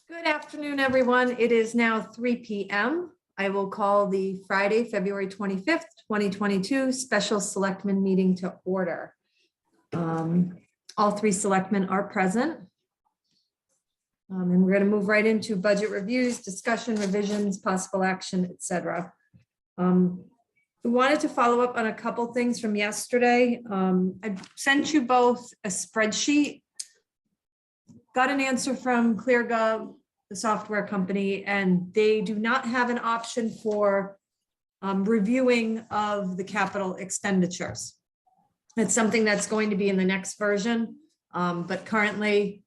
Good afternoon, everyone. It is now 3 p.m. I will call the Friday, February 25th, 2022 special selectmen meeting to order. All three selectmen are present. And we're going to move right into budget reviews, discussion, revisions, possible action, etc. We wanted to follow up on a couple things from yesterday. I sent you both a spreadsheet. Got an answer from ClearGov, the software company, and they do not have an option for reviewing of the capital expenditures. It's something that's going to be in the next version, but currently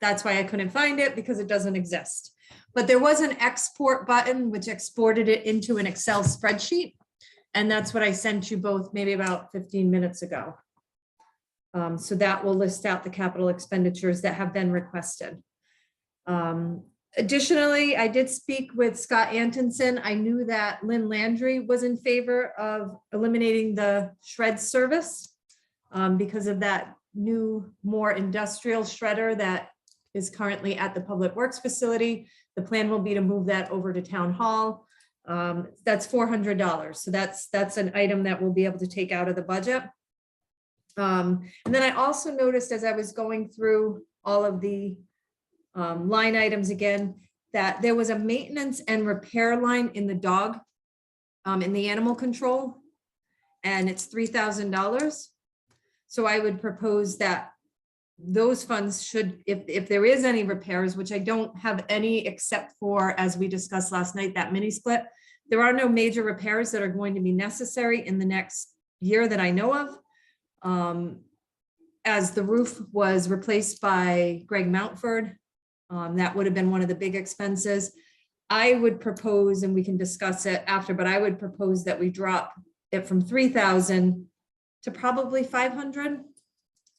that's why I couldn't find it, because it doesn't exist. But there was an export button which exported it into an Excel spreadsheet, and that's what I sent you both maybe about 15 minutes ago. So that will list out the capital expenditures that have been requested. Additionally, I did speak with Scott Antonsen. I knew that Lynn Landry was in favor of eliminating the shred service because of that new, more industrial shredder that is currently at the Public Works facility. The plan will be to move that over to Town Hall. That's $400. So that's an item that we'll be able to take out of the budget. And then I also noticed as I was going through all of the line items again, that there was a maintenance and repair line in the dog, in the animal control, and it's $3,000. So I would propose that those funds should, if there is any repairs, which I don't have any except for, as we discussed last night, that mini split, there are no major repairs that are going to be necessary in the next year that I know of. As the roof was replaced by Greg Mountford, that would have been one of the big expenses. I would propose, and we can discuss it after, but I would propose that we drop it from 3,000 to probably 500.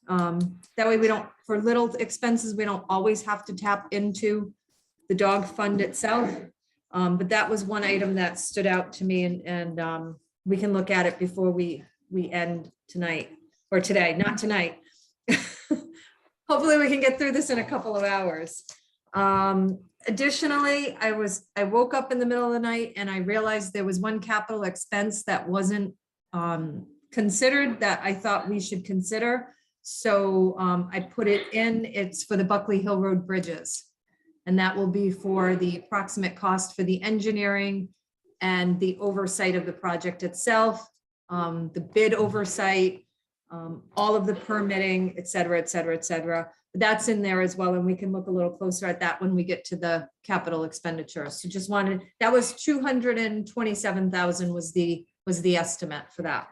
That way we don't, for little expenses, we don't always have to tap into the dog fund itself. But that was one item that stood out to me, and we can look at it before we end tonight, or today, not tonight. Hopefully we can get through this in a couple of hours. Additionally, I woke up in the middle of the night and I realized there was one capital expense that wasn't considered that I thought we should consider. So I put it in. It's for the Buckley Hill Road bridges. And that will be for the approximate cost for the engineering and the oversight of the project itself, the bid oversight, all of the permitting, et cetera, et cetera, et cetera. But that's in there as well. And we can look a little closer at that when we get to the capital expenditures. So just wanted, that was 227,000 was the estimate for that.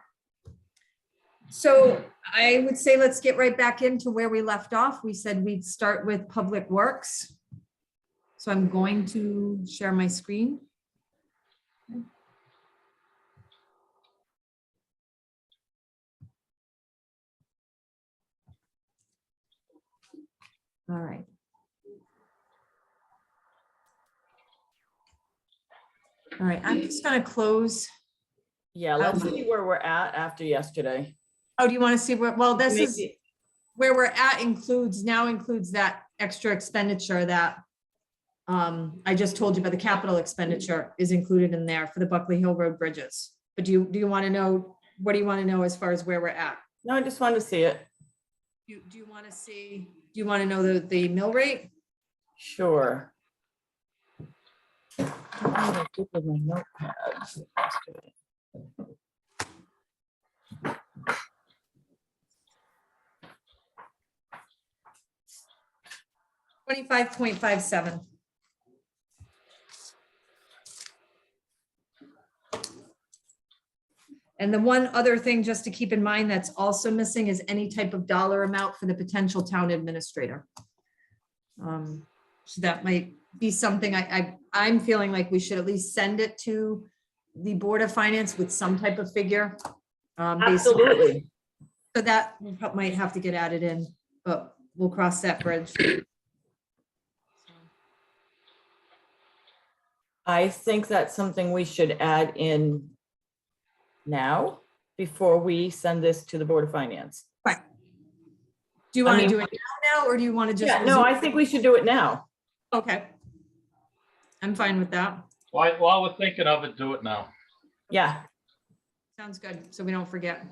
So I would say, let's get right back into where we left off. We said we'd start with Public Works. So I'm going to share my screen. All right. All right, I'm just going to close. Yeah, let's see where we're at after yesterday. Oh, do you want to see where, well, this is where we're at includes that extra expenditure that I just told you about. The capital expenditure is included in there for the Buckley Hill Road bridges. But do you want to know, what do you want to know as far as where we're at? No, I just wanted to see it. Do you want to see, do you want to know the mill rate? Sure. 25.57. And the one other thing just to keep in mind that's also missing is any type of dollar amount for the potential town administrator. So that might be something I'm feeling like we should at least send it to the Board of Finance with some type of figure. Absolutely. So that might have to get added in, but we'll cross that bridge. I think that's something we should add in now before we send this to the Board of Finance. Right. Do you want to do it now or do you want to just? Yeah, no, I think we should do it now. Okay. I'm fine with that. While we're thinking of it, do it now. Yeah, Sounds good, so we don't forget.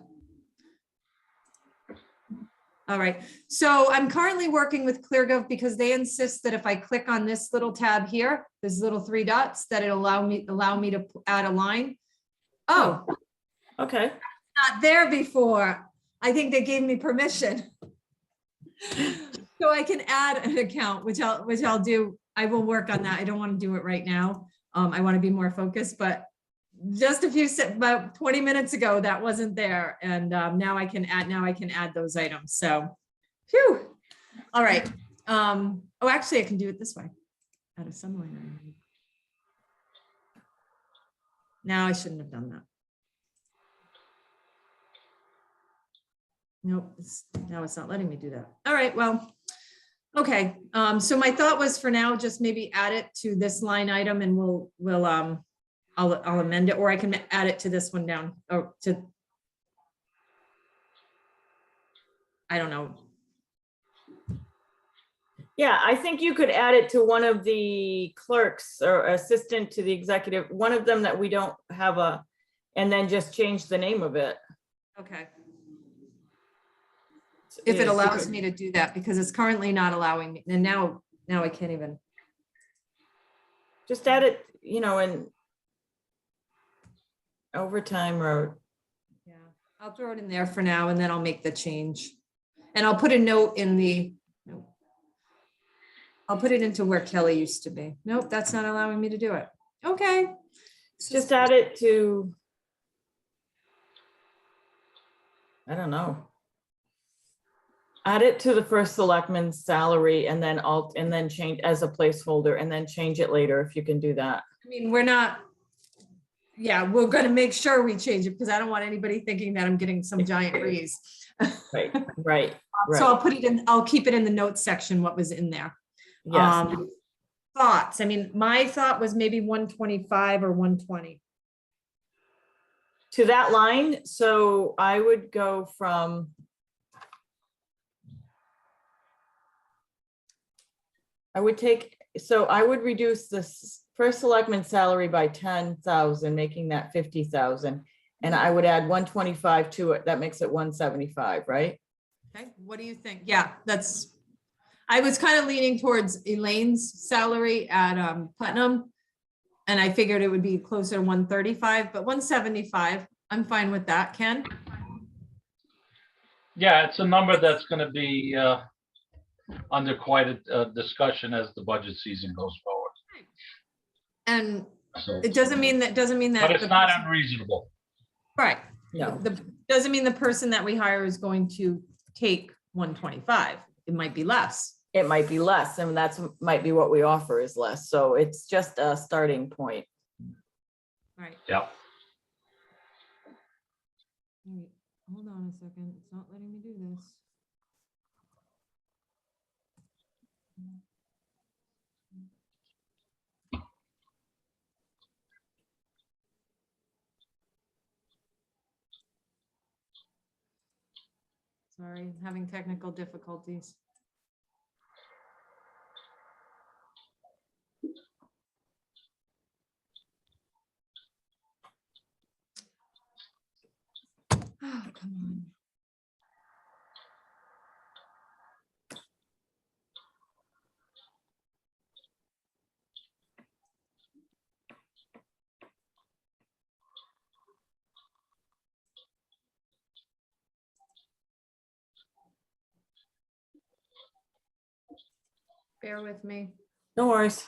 All right, so I'm currently working with ClearGov because they insist that if I click on this little tab here, this little 3 dots, that it allow me to add a line. Oh, okay. not there before. I think they gave me permission. So I can add an account, which I'll do. I will work on that. I don't want to do it right now. I want to be more focused, but just about 20 minutes ago, that wasn't there. And now I can add those items. So, phew. All right. Oh, actually I can do it this way. Add a sum line item. No, I shouldn't have done that. Nope, now it's not letting me do that. All right, well, okay. So my thought was for now, just maybe add it to this line item and I'll amend it, or I can add it to this one down, or to, I don't know. Yeah, I think you could add it to one of the clerks or assistant to the executive, one of them that we don't have and then just change the name of it. Okay. If it allows me to do that, because it's currently not allowing me, and now I can't even. Just add it, in overtime or. Yeah, I'll throw it in there for now and then I'll make the change. And I'll put a note in nope. I'll put it into where Kelly used to be. Nope, that's not allowing me to do it. Okay. Just add it to, I don't know. Add it to the first selectman's salary and then change as a placeholder and then change it later if you can do that. I mean, we're going to make sure we change it because I don't want anybody thinking that I'm getting some giant raise. Right. So I'll keep it in the notes section, what was in there. Yes. Thoughts. I mean, my thought was maybe 125 or 120. To that line, so I would go from. I would reduce this first selectman's salary by 10,000, making that 50,000. And I would add 125 to it. That makes it 175, right? Okay, what do you think? Yeah, I was kind of leaning towards Elaine's salary at Putnam. And I figured it would be closer to 135, but 175, I'm fine with that. Ken? Yeah, it's a number that's going to be under quite a discussion as the budget season goes forward. And So, it doesn't mean that. but it's not unreasonable. Right. No. Doesn't mean the person that we hire is going to take 125. It might be less. It might be less, and might be what we offer is less. So it's just a starting point. Right. Yeah. Wait, hold on a second. It's not letting me do this. Sorry, having technical difficulties. Oh, come on. Bear with me. No worries.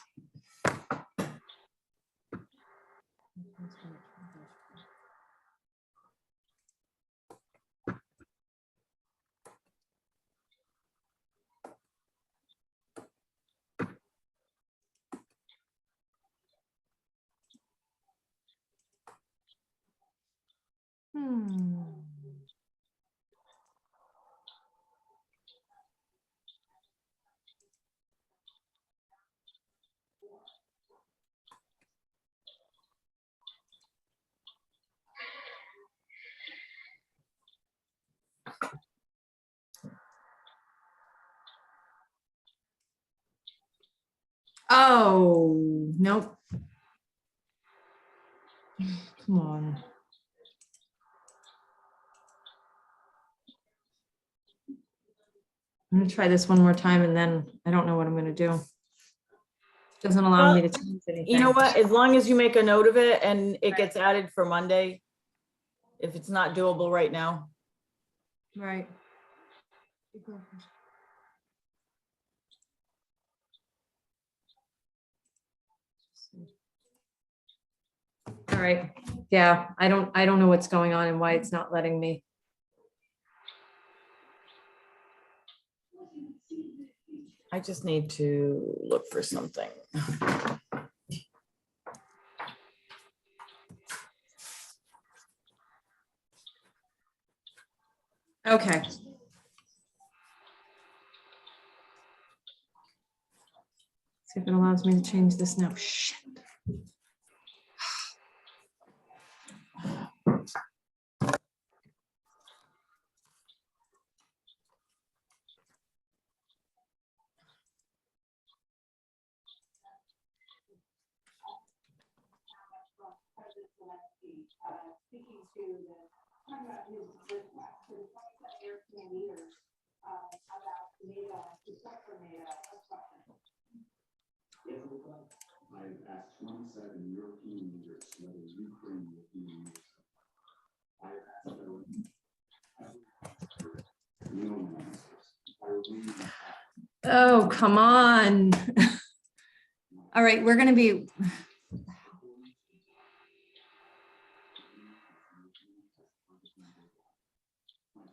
Oh, nope. Come on. I'm gonna try this one more time and then I don't know what I'm gonna do. Doesn't allow me to change anything. You know what? As long as you make a note of it and it gets added for Monday, if it's not doable right now. Right. All right, yeah, I don't know what's going on and why it's not letting me. I just need to look for something. Okay. See if it allows me to change this now. Shit. I've asked 27 European leaders whether Ukraine will be used. I have asked no answers. I really Oh, come on. All right, we're gonna be.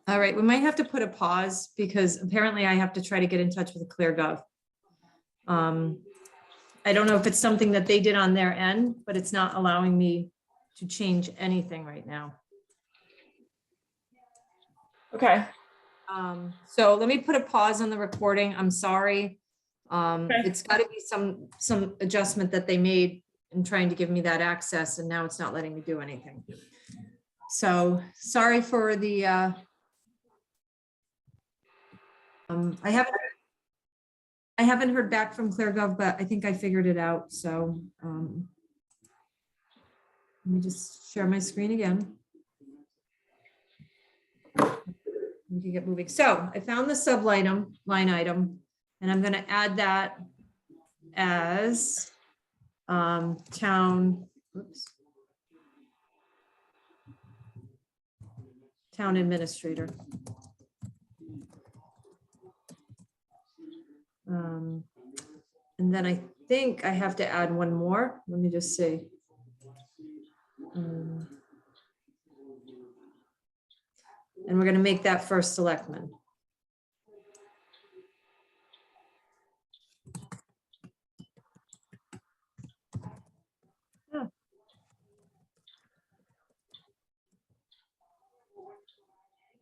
All right, we might have to put a pause because apparently I have to try to get in touch with ClearGov. I don't know if it's something that they did on their end, but it's not allowing me to change anything right now. Okay. So let me put a pause on the recording. I'm sorry. Okay. It's got to be some adjustment that they made in trying to give me that access, and now it's not letting me do anything. So sorry for the, I haven't heard back from ClearGov, but I think I figured it out. So let me just share my screen again. We can get moving. So I found the line item, and I'm going to add that as town administrator. And then I think I have to add one more. Let me just see. And we're going to make that first selectman. Yeah.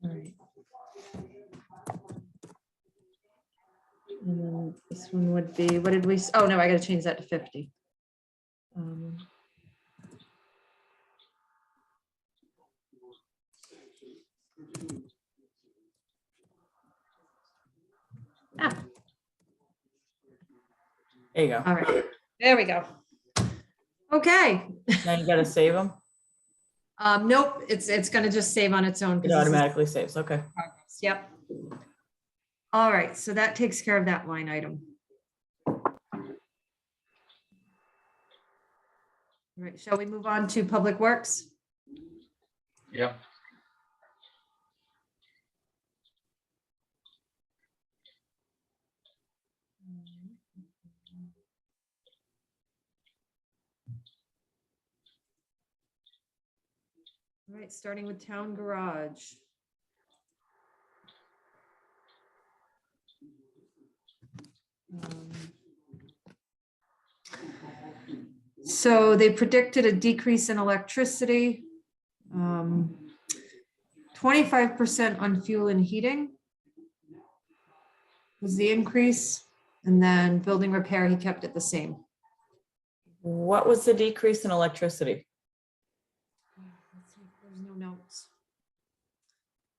All right. And then this one would be, what did we, oh no, I got to change that to 50. There you go. All right, there we go. Okay. Now you gotta save them. Nope, it's going to just save on its own. It 'cause this is automatically saves. Okay. progress. Yep. All right, so that takes care of that line item. All right, shall we move on to Public Works? Yep. All right, starting with Town Garage. So they predicted a decrease in electricity, 25% on fuel and heating was the increase, and then building repair, he kept it the same. What was the decrease in electricity? Let's see, there's no notes.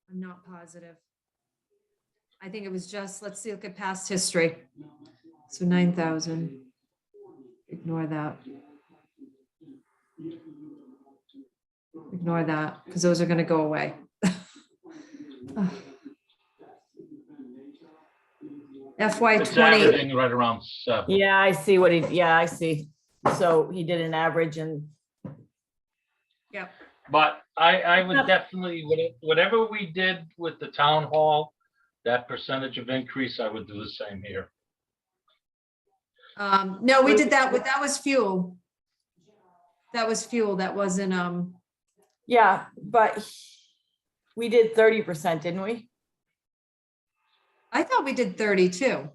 I'm not positive. I think it was just, let's see, look at past history. So 9,000. Ignore that. Ignore that, because those are gonna go away. FY It's 20, averaging right around 7. Yeah, I see what he, yeah, I see. So he did an average and yep, But I would definitely, whatever we did with the town hall, that percentage of increase, I would do the same here. no, we did that, that was fuel. That was fuel, that wasn't, yeah, but we did 30%, didn't we? I thought we did 32.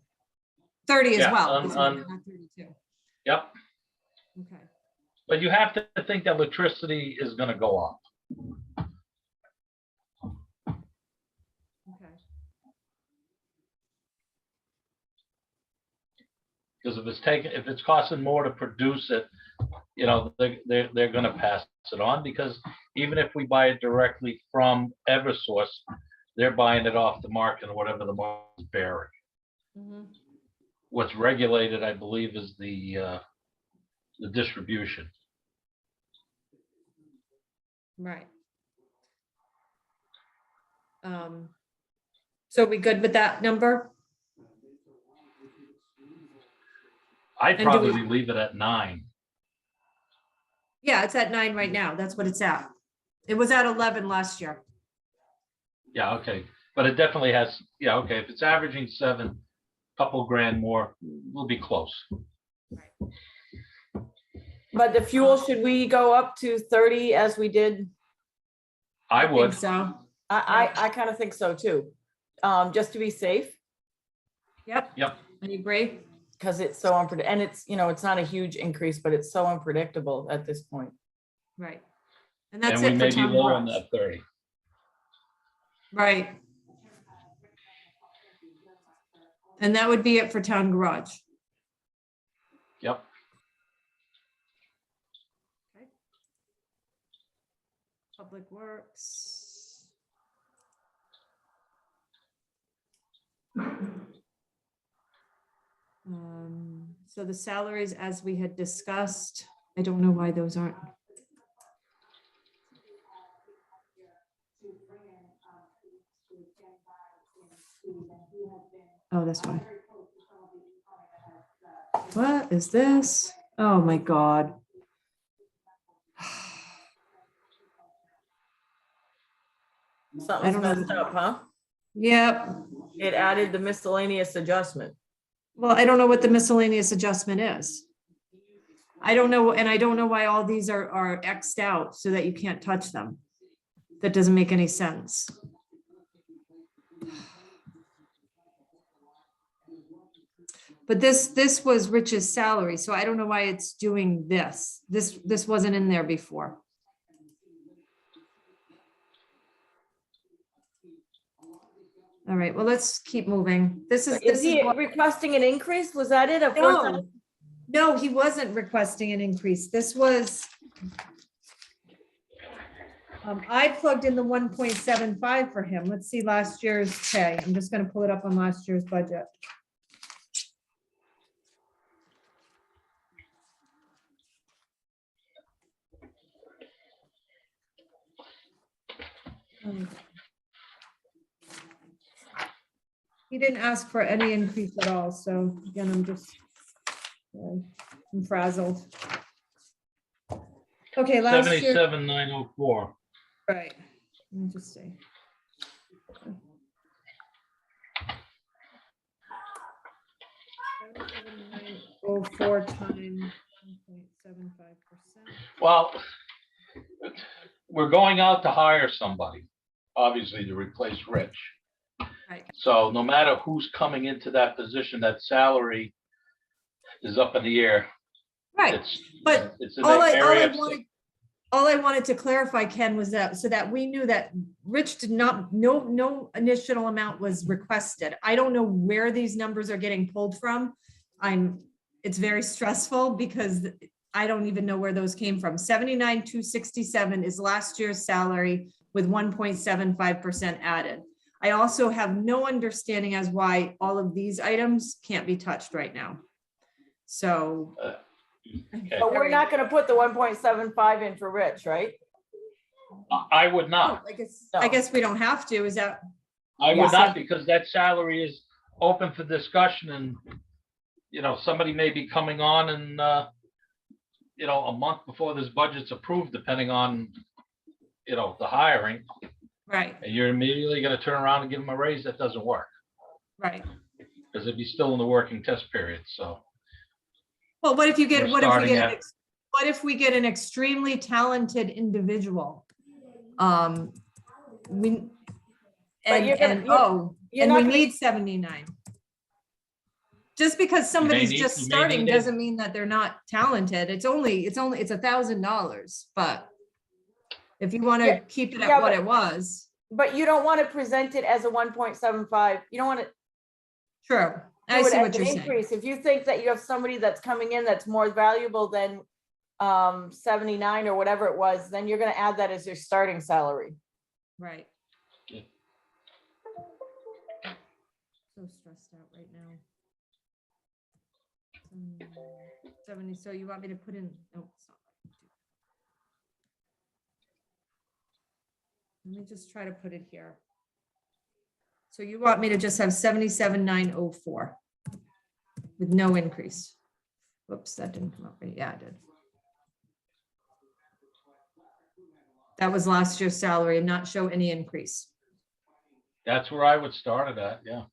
30 as Yeah, well. on- isn't it? on- Not 32. Yep, Okay. but you have to think that electricity is gonna go up. Okay. Because if it's costing more to produce it, you know, they're gonna pass it on, because even if we buy it directly from Eversource, they're buying it off the market or whatever the market is bearing. Mhm. What's regulated, I believe, is the distribution. Right. So we good with that number? I'd And do we- probably leave it at 9. Yeah, it's at 9 right now. That's what it's at. It was at 11 last year. Yeah, okay, but it definitely has, yeah, okay, if it's averaging 7, couple grand more, we'll be close. But the fuel, should we go up to 30 as we did? I think would, so. I kind of think so too. Just to be safe, Yep. Yep. I agree. because it's so unpredictable, and it's, you know, it's not a huge increase, but it's so unpredictable at this point. Right. And that's and we it may for be town low on garage. that 30. Right. And that would be it for town garage. Yep, Public Works. So the salaries, as we had discussed, I don't know why those aren't. Oh, that's why. What is this? Oh, my God. Something's don't know. messed up, huh? Yep. It added the miscellaneous adjustment. Well, I don't know what the miscellaneous adjustment is. I don't know, and I don't know why all these are Xed out so that you can't touch them. That doesn't make any sense. But this was Rich's salary, so I don't know why it's doing this. This wasn't in there before. All right, well, let's keep moving. This Is is he what. requesting an increase? Was that it? No, no, he wasn't requesting an increase. This was. I plugged in the 1.75 for him. Let's see last year's pay. I'm just gonna pull it up on last year's budget. He didn't ask for any increase at all, so again, I'm just, I'm frazzled. Okay, last year, 77,904. right, let me just see. Oh, 4 times 1.75%. Well, we're going out to hire somebody, obviously, to replace Rich. Right. So no matter who's coming into that position, that salary is up in the air. Right, It's, but it's an all area I wanted to clarify, Ken, was that so that we knew that Rich did not, no initial amount was requested. I don't know where these numbers are getting pulled from. It's very stressful because I don't even know where those came from. 79,267 is last year's salary with 1.75% added. I also have no understanding as why all of these items can't be touched right now. So. Okay. But we're not gonna put the 1.75 in for Rich, right? I would Oh, not. I No. guess we don't have to, is that, I Yeah. would not, because that salary is open for discussion and, somebody may be coming on and, a month before this budget's approved, depending on, the hiring, right, and you're immediately gonna turn around and give them a raise. That doesn't work, right. because it'd be still in the working test period, so. Well, what if you get, We're what if we starting get, at- what if we get an extremely talented individual? We, But you're gonna- you're and not we gonna- need 79. Just because somebody's need- just you may starting need it. doesn't mean that they're not talented. It's $1,000, but if you want Yeah, to keep it yeah, at what but- it was, But you don't want to present it as a 1.75. You don't want to true. I do it see as what an you're saying. increase. If you think that you have somebody that's coming in that's more valuable than 79 or whatever it was, then you're gonna add that as your starting salary. Right. Yeah. So stressed out right now. 70, so you want me to put in, oh, it's not. Let me just try to put it here. So you want me to just have 77,904 with no increase? Whoops, that didn't come up right. Yeah, it did. That was last year's salary and not show any increase. That's where I would start it at, yeah.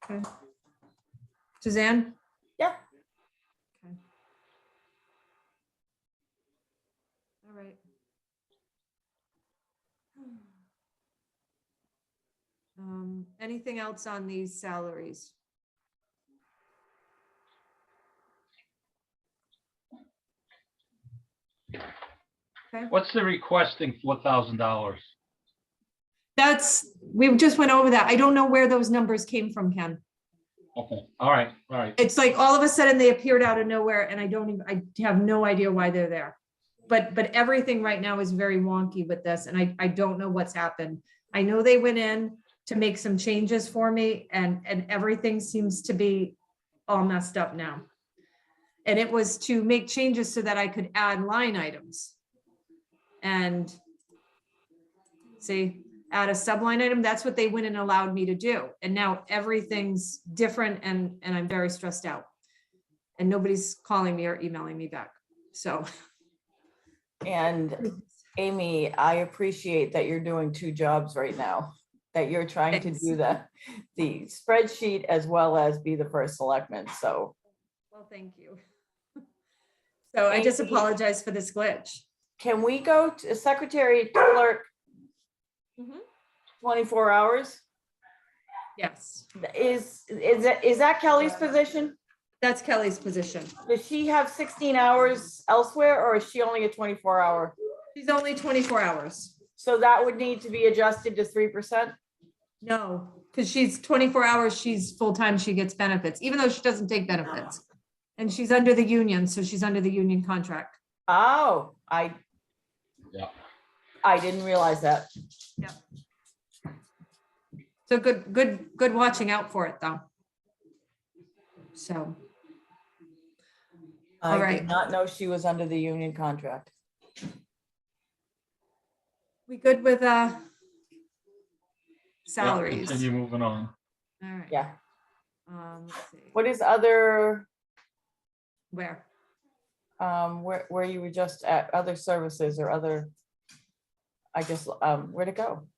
Okay. Suzanne? Yeah. Okay. All right. Anything else on these salaries? Okay. What's the requesting $4,000? We just went over that. I don't know where those numbers came from, Ken. Okay, all right. It's like all of a sudden they appeared out of nowhere and I have no idea why they're there. But everything right now is very wonky with this and I don't know what's happened. I know they went in to make some changes for me and everything seems to be all messed up now. And it was to make changes so that I could add line items. And see, add a subline item, that's what they went and allowed me to do. And now everything's different and I'm very stressed out. And nobody's calling me or emailing me back, so. And Amy, I appreciate that you're doing two jobs right now, that you're trying to do the spreadsheet as well as be the first selectman, so. Well, thank you. So I just Amy. apologize for this glitch. Can we go to secretary clerk Mhm. 24 hours? Yes, Is that Kelly's position? that's Kelly's position. Does she have 16 hours elsewhere or is she only a 24-hour? She's only 24 hours. So that would need to be adjusted to 3%? No, because she's 24 hours, she's full-time, she gets benefits, even though she doesn't take benefits. And she's under the union, so she's under the union contract. Oh, Yeah. I didn't realize that. So good watching out for it, though. So, All I right. did not know she was under the union contract. we good with Yeah, salaries? Continue moving on. All right. Yeah. Let's see, What is other, where? where you were just at, other services or other, I guess, where'd it go?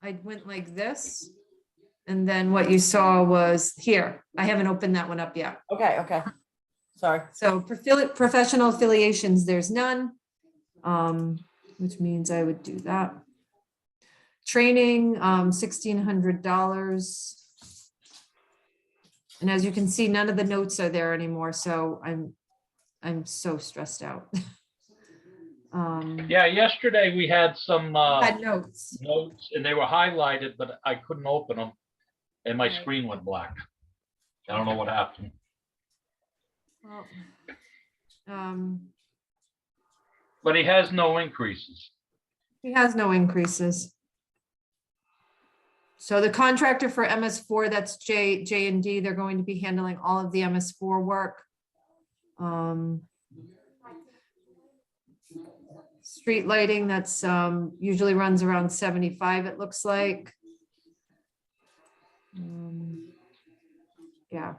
I went like this. And then what you saw was here. I haven't opened that one up yet. Okay. Sorry. So professional affiliations, there's none. Which means I would do that. Training, $1,600. And as you can see, none of the notes are there anymore, so I'm so stressed out. Yeah, yesterday we had some Had notes. notes and they were highlighted, but I couldn't open them. And my Right. screen went black. I don't know what happened. Well, But he has no increases. he has no increases. So the contractor for MS4, that's J&D, they're going to be handling all of the MS4 work. Street lighting, that's usually runs around 75, it looks like. Yeah,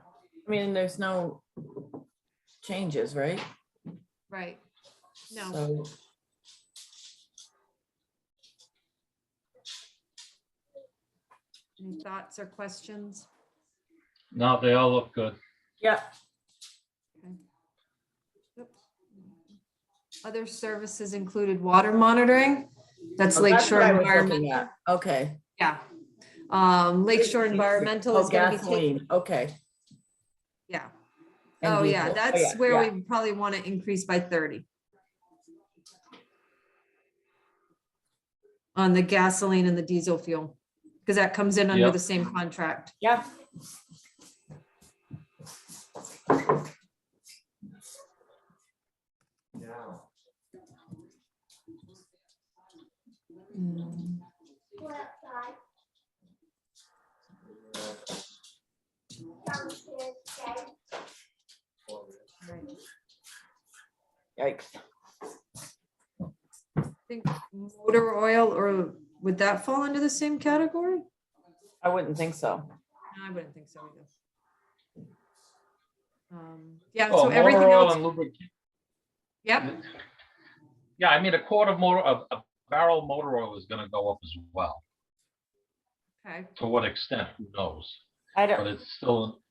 I mean, there's no changes, right? right. No, So, any thoughts or questions? No, they all look good. yeah, Other services included water monitoring. That's oh, that's Lakeshore what I was Environmental. looking at. Okay. Yeah. Lakeshore Environmental Oh, is gonna be taking, gasoline, okay. yeah. And Oh, yeah, diesel. Oh, that's yeah, where yeah. we probably want to increase by 30. On the gasoline and the diesel fuel, because that comes in under Yep. the same contract. Yeah, yikes. I think motor oil, or would that fall into the same category? I wouldn't think so. No, I wouldn't think so either. Yeah, Oh, so everything motor oil else, and lubricant. yep, Yeah, I mean, a barrel of motor oil is gonna go up as well. okay. To what extent, who knows? I But don't, it's still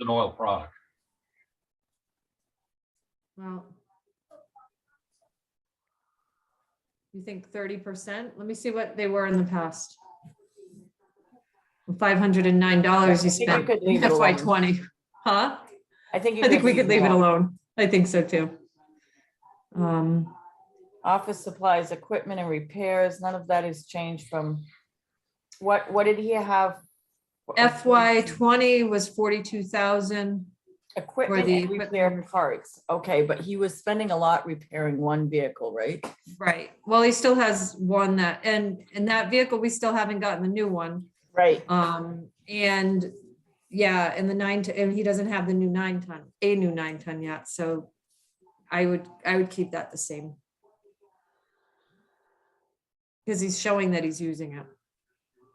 an oil product. Well, you think 30%? Let me see what they were in the past. $509 I you think you spent could leave in it FY alone. 20, huh? I think you I think we could leave it alone. alone. I think so too. Office supplies, equipment and repairs, none of that has changed from, what did he have? FY 20 was 42,000. Equipment the and equipment repair and repair. parts, okay, but he was spending a lot repairing one vehicle, right? Right. Well, he still has one that, and that vehicle, we still haven't gotten the new one. Right. And yeah, and the 9 ton, and he doesn't have the new 9 ton, a new 9 ton yet. So I would keep that the same. Because he's showing that he's using it.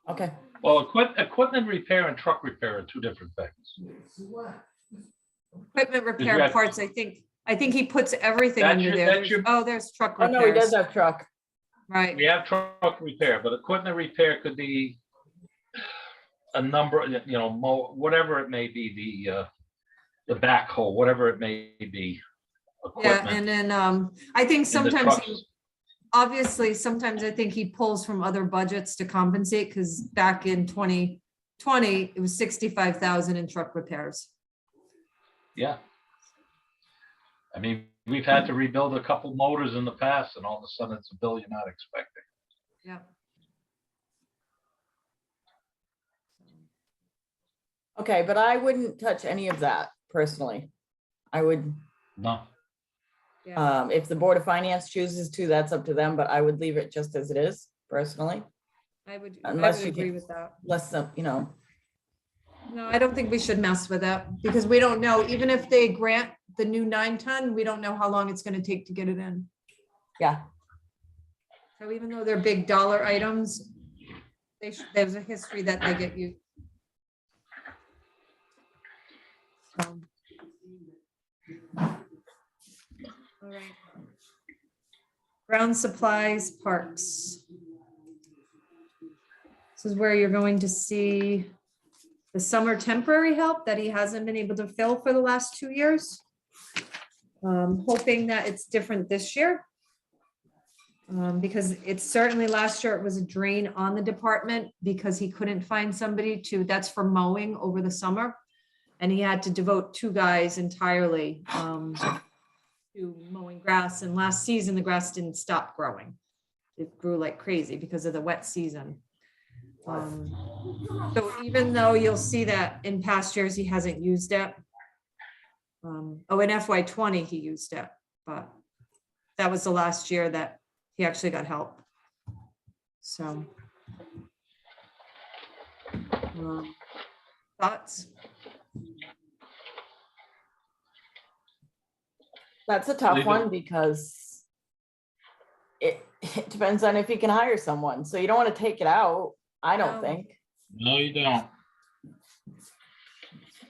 Okay, Well, equipment repair and truck repair are two different things. Equipment you repair have- parts, I think he puts everything That's under your- there. that's There's- your- Oh, there's truck oh, no, he does repairs, have truck, right? We have truck repair, but equipment repair could be a number, whatever it may be, the backhoe, whatever it may be. Yeah, Equipment and then I think in the sometimes trucks. obviously, sometimes I think he pulls from other budgets to compensate, because back in 2020, it was 65,000 in truck repairs. Yeah. I mean, we've had to rebuild a couple motors in the past, and all of a sudden it's a bill you're not expecting. Yeah. okay, but I wouldn't touch any of that personally. I would, No, Yeah, if the Board of Finance chooses to, that's up to them, but I would leave it just as it is personally, I would unless you agree can- with that. less, No, I don't think we should mess with that, because we don't know, even if they grant the new 9 ton, we don't know how long it's gonna take to get it in. yeah, So even though they're big dollar items, there's a history that they get used. So. All right. Ground supplies, parks. This is where you're going to see the summer temporary help that he hasn't been able to fill for the last 2 years. Hoping that it's different this year. Because it's certainly last year it was a drain on the department because he couldn't find somebody that's for mowing over the summer. And he had to devote 2 guys entirely to mowing grass. And last season, the grass didn't stop growing. It grew like crazy because of the wet season. So even though you'll see that in past years, he hasn't used it. In FY 20, he used it, but that was the last year that he actually got help. So. Thoughts? that's a tough Leave it. one because it depends on if he can hire someone. So you don't want to take it out, I don't No. think. No, you don't.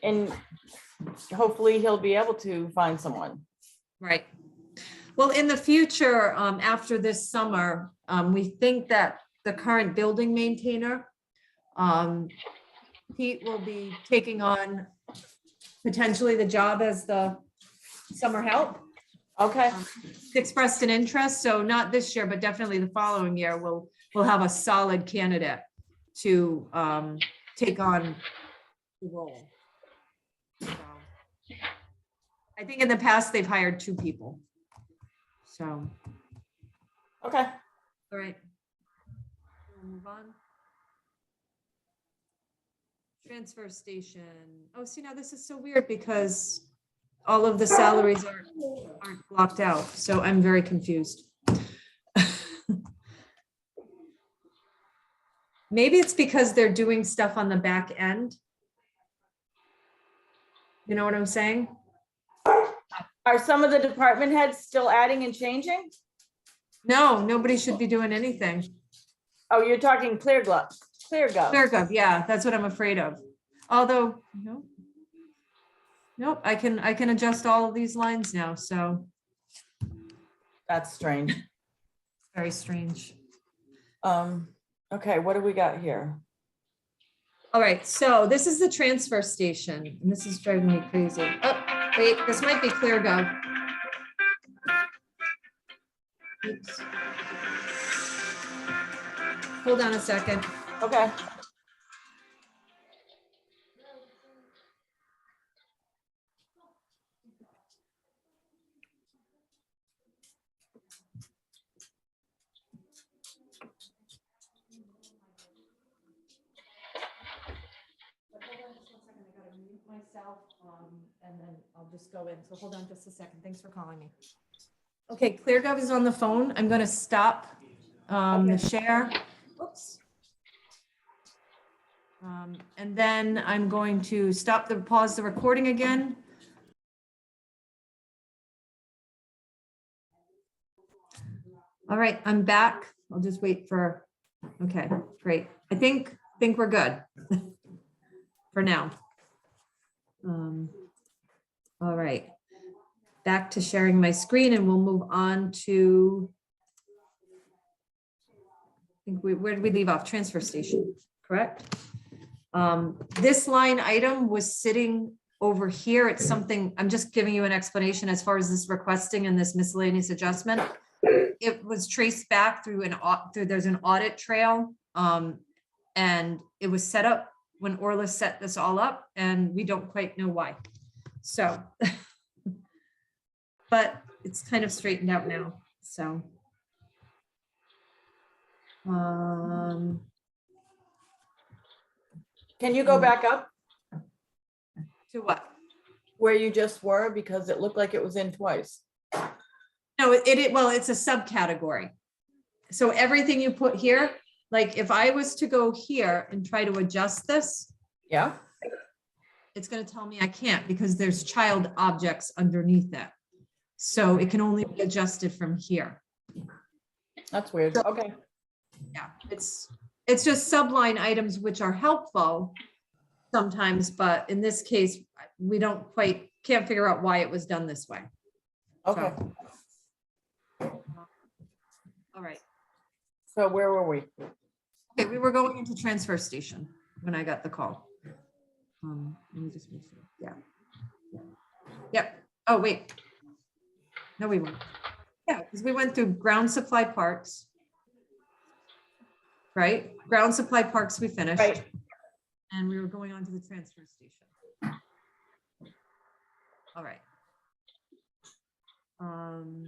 And hopefully he'll be able to find someone. Right. Well, in the future, after this summer, we think that the current building maintainer, Pete will be taking on potentially the job as the summer help. Okay, Expressed an interest, so not this year, but definitely the following year, we'll have a solid candidate to take on the role. So, I think in the past, they've hired 2 people. So, okay. all right. We'll move on. Transfer station. Oh, see, now this is so weird because all of the salaries aren't blocked out, so I'm very confused. Maybe it's because they're doing stuff on the back end. You know what I'm saying? Are some of the department heads still adding and changing? No, nobody should be doing anything. Oh, you're talking ClearGov. ClearGov, yeah, that's what I'm afraid of. Although, no. Nope, I can adjust all of these lines now, so That's strange. very strange. Okay, what do we got here? All right, so this is the transfer station, and this is driving me crazy. Oh, wait, this might be ClearGov. Oops. Hold on a second. Okay, Myself, and then I'll just go in. So hold on just a second. Thanks for calling me. Okay, ClearGov is on the phone. I'm going to stop the share. Oops. And then I'm going to pause the recording again. All right, I'm back. I'll just wait for, okay, great. I think we're good for now. All right, back to sharing my screen, and we'll move on to, I think where did we leave off? Transfer station, correct? This line item was sitting over here. It's something, I'm just giving you an explanation as far as this requesting and this miscellaneous adjustment. It was traced back through there's an audit trail, and it was set up when Orla set this all up, and we don't quite know why. So, but it's kind of straightened out now, so. can you go back up To what? where you just were? Because it looked like it was in twice. No, well, it's a subcategory. So everything you put here, like if I was to go here and try to adjust this, Yeah, it's going to tell me I can't because there's child objects underneath that. So it can only be adjusted from here. that's weird. Okay, Yeah, it's just subline items which are helpful sometimes, but in this case, we can't figure out why it was done this way. okay. All right. So where were we? Okay, we were going into transfer station when I got the call. Let me just make sure. Yeah. Yep. Oh, wait. No, we weren't. Yeah, because we went through ground supply parks. Right? Ground supply parks we finished. Right. And we were going on to the transfer station. All right.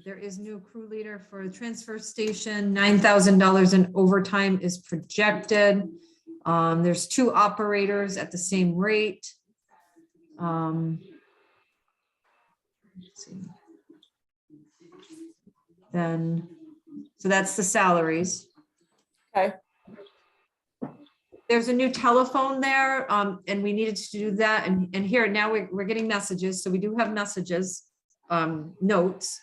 There is new crew leader for the transfer station. $9,000 in overtime is projected. There's 2 operators at the same rate. Let's see. Then, so that's the salaries. Okay, There's a new telephone there, and we needed to do that. And here now we're getting messages. So we do have messages, notes.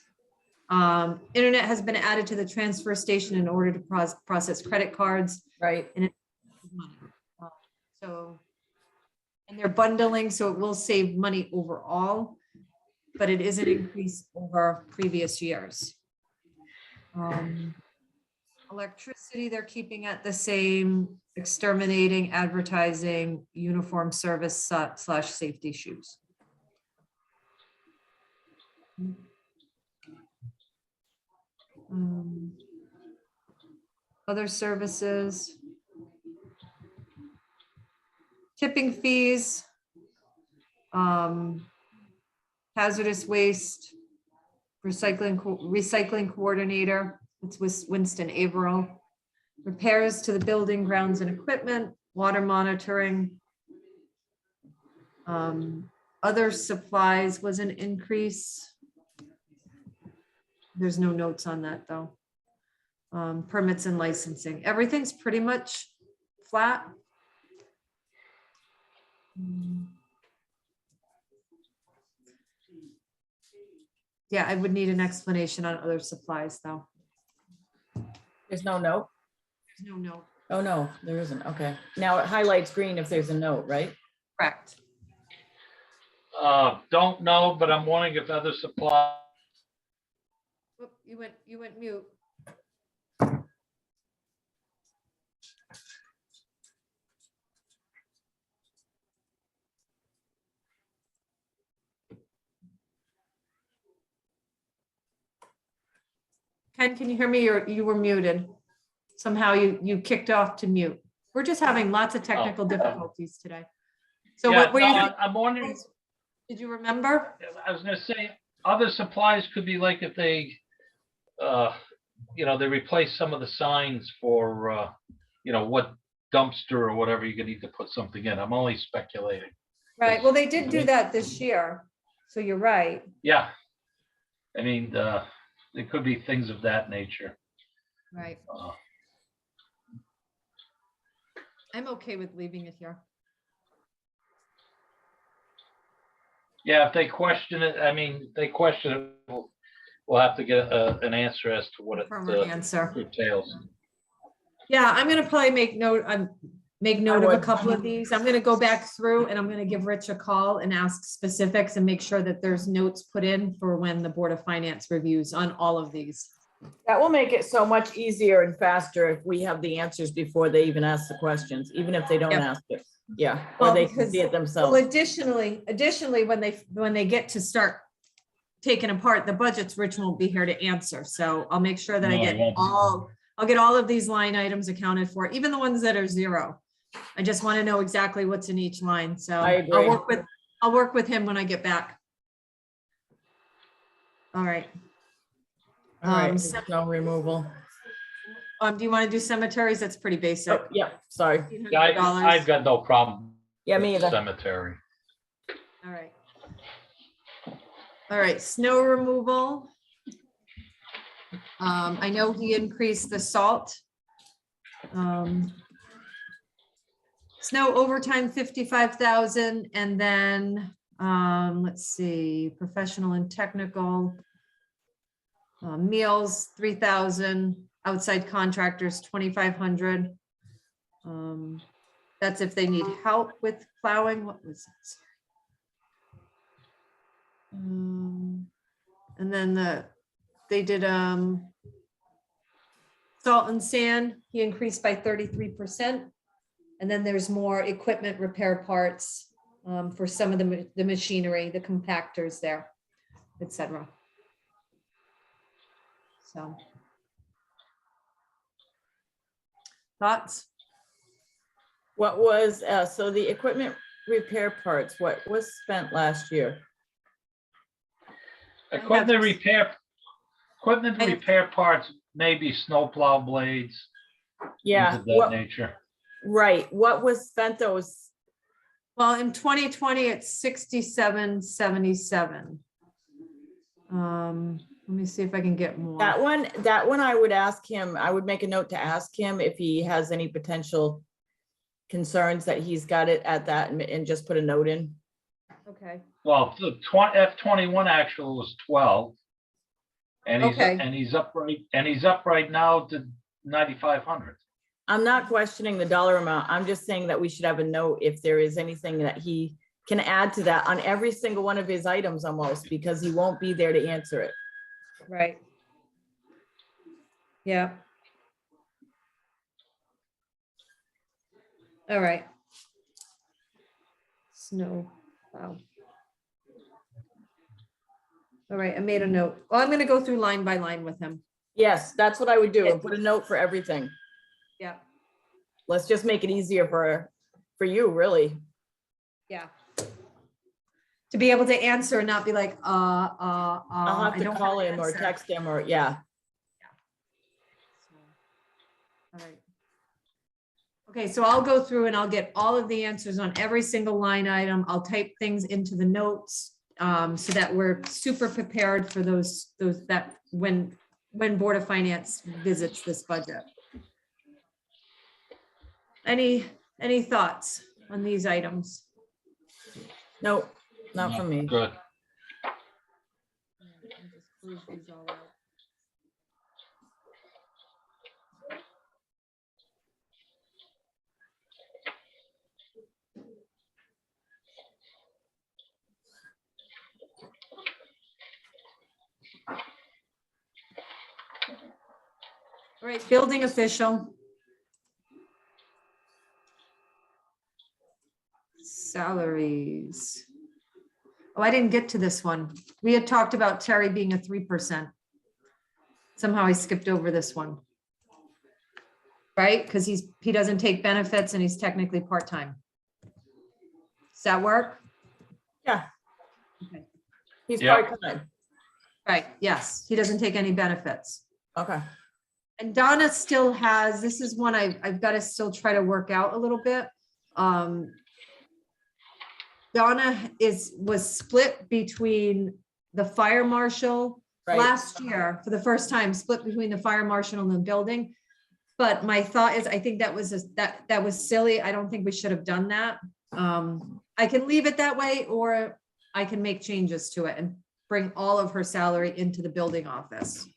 Internet has been added to the transfer station in order to process credit cards. Right. So, and they're bundling, so it will save money overall, but it is an increase over previous years. Electricity, they're keeping at the same, exterminating, advertising, uniform service / safety shoes. Other services. Tipping fees. Hazardous waste. Recycling coordinator. It's with Winston Averill. Repairs to the building, grounds and equipment, water monitoring. Other supplies was an increase. There's no notes on that though. Permits and licensing. Everything's pretty much flat. Yeah, I would need an explanation on other supplies though. There's no note? There's no note. Oh, no, there isn't. Okay. Now it highlights green if there's a note, right? Correct. Don't know, but I'm wondering if other supply, Whoop, you went mute. Ken, can you hear me? You were muted. Somehow you kicked off to mute. We're just having lots of technical difficulties today. So yeah, what were no, you, I'm wondering, did you remember? I was gonna say, other supplies could be like if they, they replace some of the signs for, what dumpster or whatever, you need to put something in. I'm only speculating. Right, well, they did do that this year, so you're right. Yeah. I mean, it could be things of that nature. Right. I'm okay with leaving it here. Yeah, if they question it, we'll have to get an answer as to what it Affirmative answer. entails. Yeah, I'm gonna probably make note of a couple of these. I'm gonna go back through and I'm gonna give Rich a call and ask specifics and make sure that there's notes put in for when the Board of Finance reviews on all of these. That will make it so much easier and faster if we have the answers before they even ask the questions, even if they don't Yep. ask it. Yeah, or Well, they can because- see it Well, themselves. additionally, when they get to start taking apart the budgets, Rich won't be here to answer. So I'll make sure that No, he won't be. I'll get all of these line items accounted for, even the ones that are zero. I just want to know exactly what's in each line. So I agree. I'll work with him when I get back. All right. All right, snow removal. Do you want to do cemeteries? That's pretty basic. Oh, yeah, sorry. Yeah, $1,500. I've got no problem. Yeah, me with either. Cemetery. All right. All right, snow removal. I know he increased the salt. Snow overtime, 55,000, and then, let's see, professional and technical. Meals, 3,000, outside contractors, 2,500. That's if they need help with plowing. What was it? And then they did salt and sand, he increased by 33%. And then there's more equipment repair parts for some of the machinery, the compactors there, etc. So. Thoughts? What was, so the equipment repair parts, what was spent last year? Equipment I have- repair parts, maybe snowplow blades, Yeah, things of that nature. right, what was spent those? Well, in 2020, it's 6777. Let me see if I can get more. That one I would ask him, I would make a note to ask him if he has any potential concerns that he's got it at that and just put a note in. Okay, Well, the F-21 actual was 12. And he's, Okay. and he's up right now to 9,500. I'm not questioning the dollar amount. I'm just saying that we should have a note if there is anything that he can add to that on every single one of his items almost, because he won't be there to answer it. Right. Yeah. All right. Snow. Wow. All right, I made a note. Well, I'm gonna go through line by line with him. Yes, that's what I would do, and put a note for everything. Yeah, Let's just make it easier for you, really. yeah. To be able to answer and not be like, I'll I have to don't call an him or answer. text him or, yeah. All right. Okay, so I'll go through and I'll get all of the answers on every single line item. I'll type things into the notes so that we're super prepared for those that when Board of Finance visits this budget. Any thoughts on these items? Nope, not for me. Good. I'll just close these all out. All right, building official. Salaries. Oh, I didn't get to this one. We had talked about Terry being a 3%. Somehow I skipped over this one. Right? Because he doesn't take benefits and he's technically part-time. Does that work? Yeah. Okay. He's Yeah. part-time. Right, yes, he doesn't take any benefits. Okay. And Donna still has, this is one I've got to still try to work out a little bit. Donna was split between the fire marshal Right. last year for the first time, split between the fire marshal and the building. But my thought is, I think that was silly. I don't think we should have done that. I can leave it that way, or I can make changes to it and bring all of her salary into the building office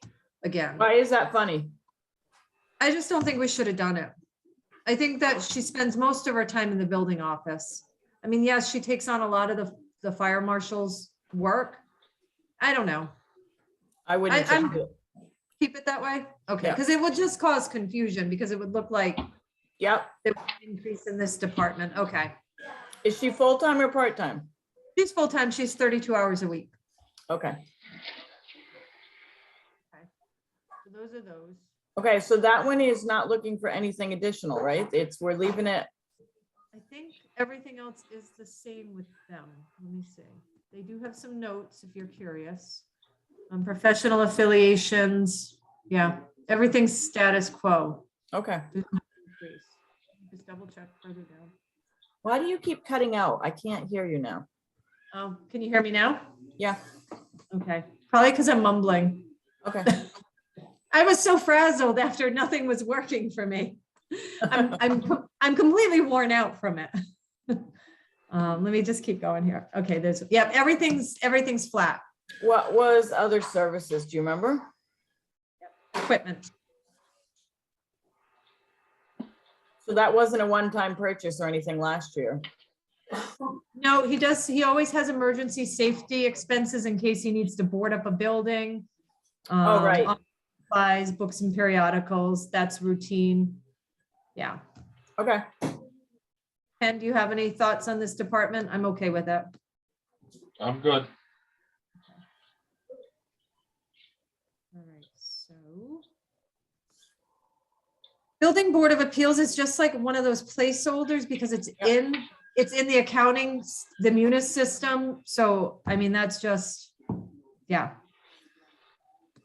again. Why is that funny? I just don't think we should have done it. I think that she spends most of her time in the building office. I mean, yes, she takes on a lot of the fire marshal's work. I don't know. I wouldn't I'm- change it. Keep it that way? Okay, Yeah. because it would just cause confusion because it would look like Yep. there was an increase in this department. Okay. Is she full-time or part-time? She's full-time. She's 32 hours a week. Okay. So those are those. Okay, so that one is not looking for anything additional, right? We're leaving it. I think everything else is the same with them. Let me see. They do have some notes if you're curious. Professional affiliations. Yeah, everything's status quo. Okay. There's no increase. Just double check further down. Why do you keep cutting out? I can't hear you now. Oh, can you hear me now? Yeah. Okay, probably because I'm mumbling. Okay. I was so frazzled after nothing was working for me. I'm completely worn out from it. Let me just keep going here. Okay, everything's flat. What was other services? Do you remember? Equipment. So that wasn't a one-time purchase or anything last year. No, he always has emergency safety expenses in case he needs to board up a building. Oh, right. Supplies, books and periodicals, that's routine. Yeah. Okay. Ken, do you have any thoughts on this department? I'm okay with it. I'm good. All right, so. Building Board of Appeals is just like one of those placeholders because it's in the accounting, the Munis system. So, I mean, that's just, yeah.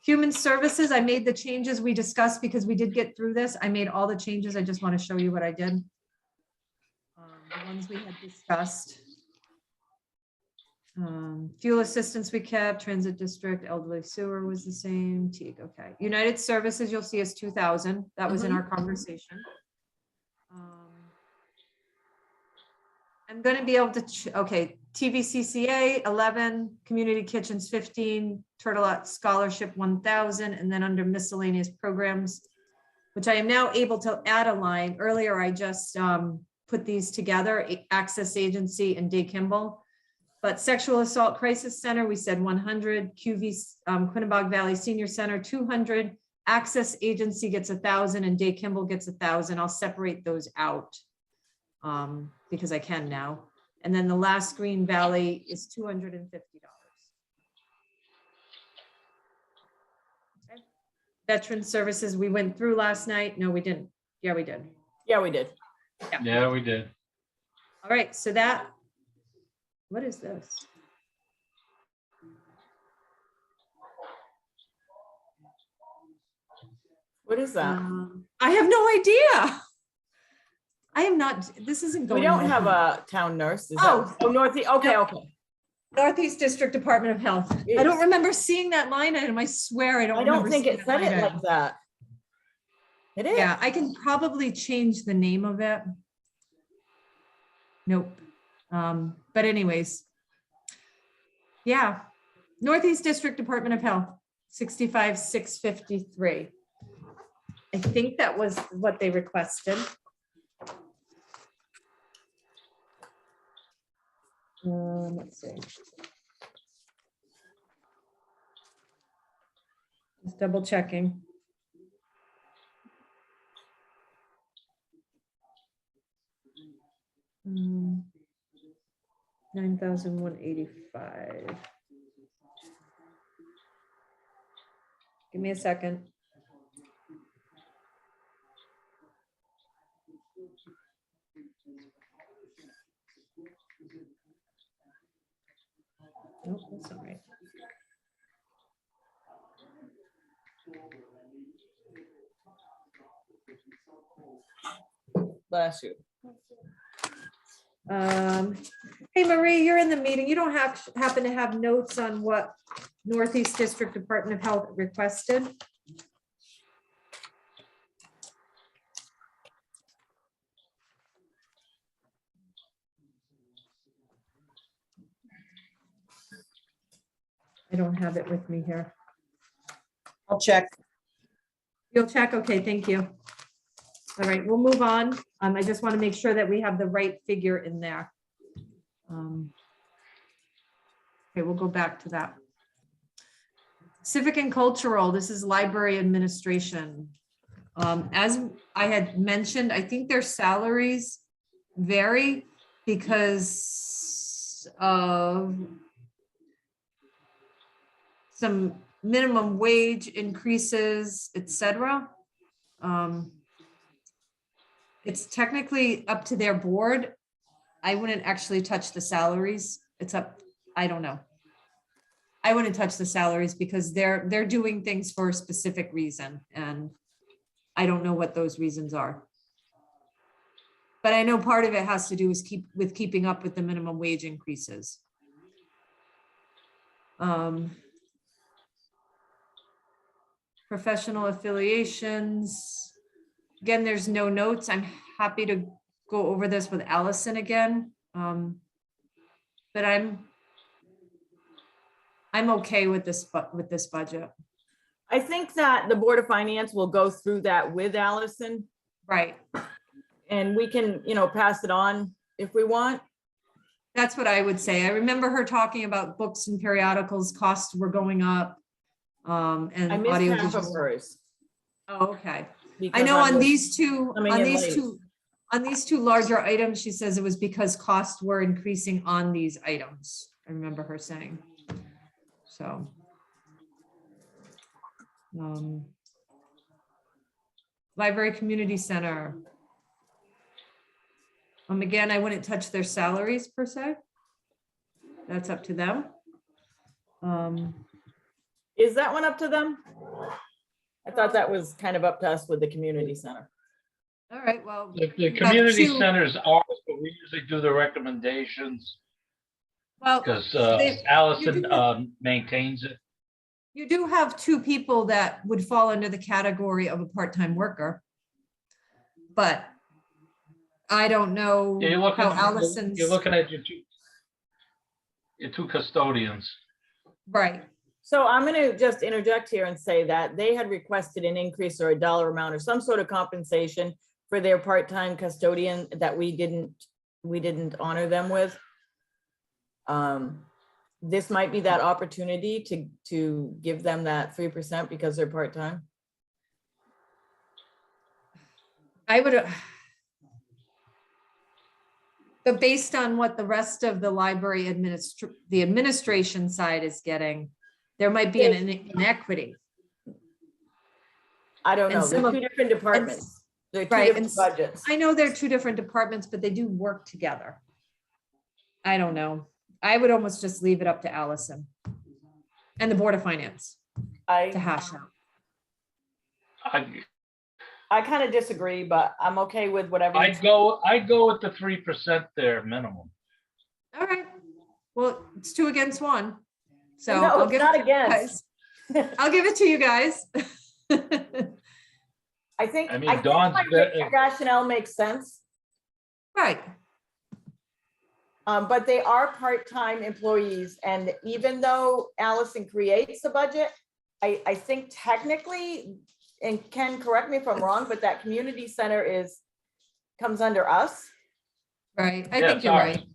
Human Services, I made the changes we discussed because we did get through this. I made all the changes. I just want to show you what I did. The ones we had discussed. Fuel assistance we kept, transit district, elderly sewer was the same, Teague, okay. United Services, you'll see is 2,000. That was in our conversation. I'm gonna be able to, okay, TVCCA 11, community kitchens 15, Turtelot scholarship 1,000, and then under miscellaneous programs, which I am now able to add a line. Earlier, I just put these together, Access Agency and Day Kimball. But Sexual Assault Crisis Center, we said 100, Quinnebog Valley Senior Center 200, Access Agency gets 1,000, and Day Kimball gets 1,000. I'll separate those out because I can now. And then the last Green Valley is $250. Okay. Veteran Services, we went through last night. No, we didn't. Yeah, we did. Yeah, we did. Yeah, we did. All right, so that, what is this? What is that? I have no idea. I am not, this isn't going. We don't well have for me. a town nurse. Is Oh. that, oh, Northeast, okay, No. okay. Northeast District Department of Health. I don't Jeez. remember seeing that line item. I swear I don't. I don't remember think seeing it that said line it item. like that. It is. Yeah, I can probably change the name of it. Nope. But anyways. Yeah, Northeast District Department of Health, 65,653. I think that was what they requested. Let's see. Just double checking. Mm, 9,185. Give me a second. Nope, that's not right. Bless you. Hey, Marie, you're in the meeting. You don't happen to have notes on what Northeast District Department of Health requested? I don't have it with me here. I'll check. You'll check? Okay, thank you. All right, we'll move on. I just want to make sure that we have the right figure in there. Okay, we'll go back to that. Civic and cultural, this is library administration. As I had mentioned, I think their salaries vary because of some minimum wage increases, etc. It's technically up to their board. I wouldn't actually touch the salaries. It's up, I don't know. I wouldn't touch the salaries because they're doing things for a specific reason, and I don't know what those reasons are. But I know part of it has to do with keeping up with the minimum wage increases. Professional affiliations. Again, there's no notes. I'm happy to go over this with Allison again. But I'm okay with this budget. I think that the Board of Finance will go through that with Allison, Right. and we can, pass it on if we want. That's what I would say. I remember her talking about books and periodicals, costs were going up. And I missed audio half of visual. hers. Oh, okay. I because know on was these two, coming on in these late. two, on these two larger items, she says it was because costs were increasing on these items. I remember her saying. So. Library Community Center. Again, I wouldn't touch their salaries per se. That's up to them. Is that one up to them? I thought that was kind of up to us with the community center. All right, well. The community centers are, but we usually do the recommendations Well, because they- Allison you maintains it. You do have two people that would fall under the category of a part-time worker. But I don't know Yeah, how Allison's. You're looking at your two. your two custodians. Right. So I'm gonna just interject here and say that they had requested an increase or a dollar amount or some sort of compensation for their part-time custodian that we didn't honor them with. This might be that opportunity to give them that 3% because they're part-time. I would. But based on what the rest of the library the administration side is getting, there might be an inequity. I don't And know, some they're of- two different departments. They're two Right, different and budgets. I know they're two different departments, but they do work together. I don't know. I would almost just leave it up to Allison and the Board of Finance to hash out. I kind of disagree, but I'm okay with whatever. I'd go with the 3% there minimum. All right. Well, it's 2 against 1. So No, I'll it's give not it to you against. guys. I'll give it to you guys. I think I mean, Dawn's my rationale makes sense. Right. But they are part-time employees, and even though Allison creates the budget, I think technically, and Ken, correct me if I'm wrong, but that community center comes under us. Right. I Yeah, think it's you're ours. right.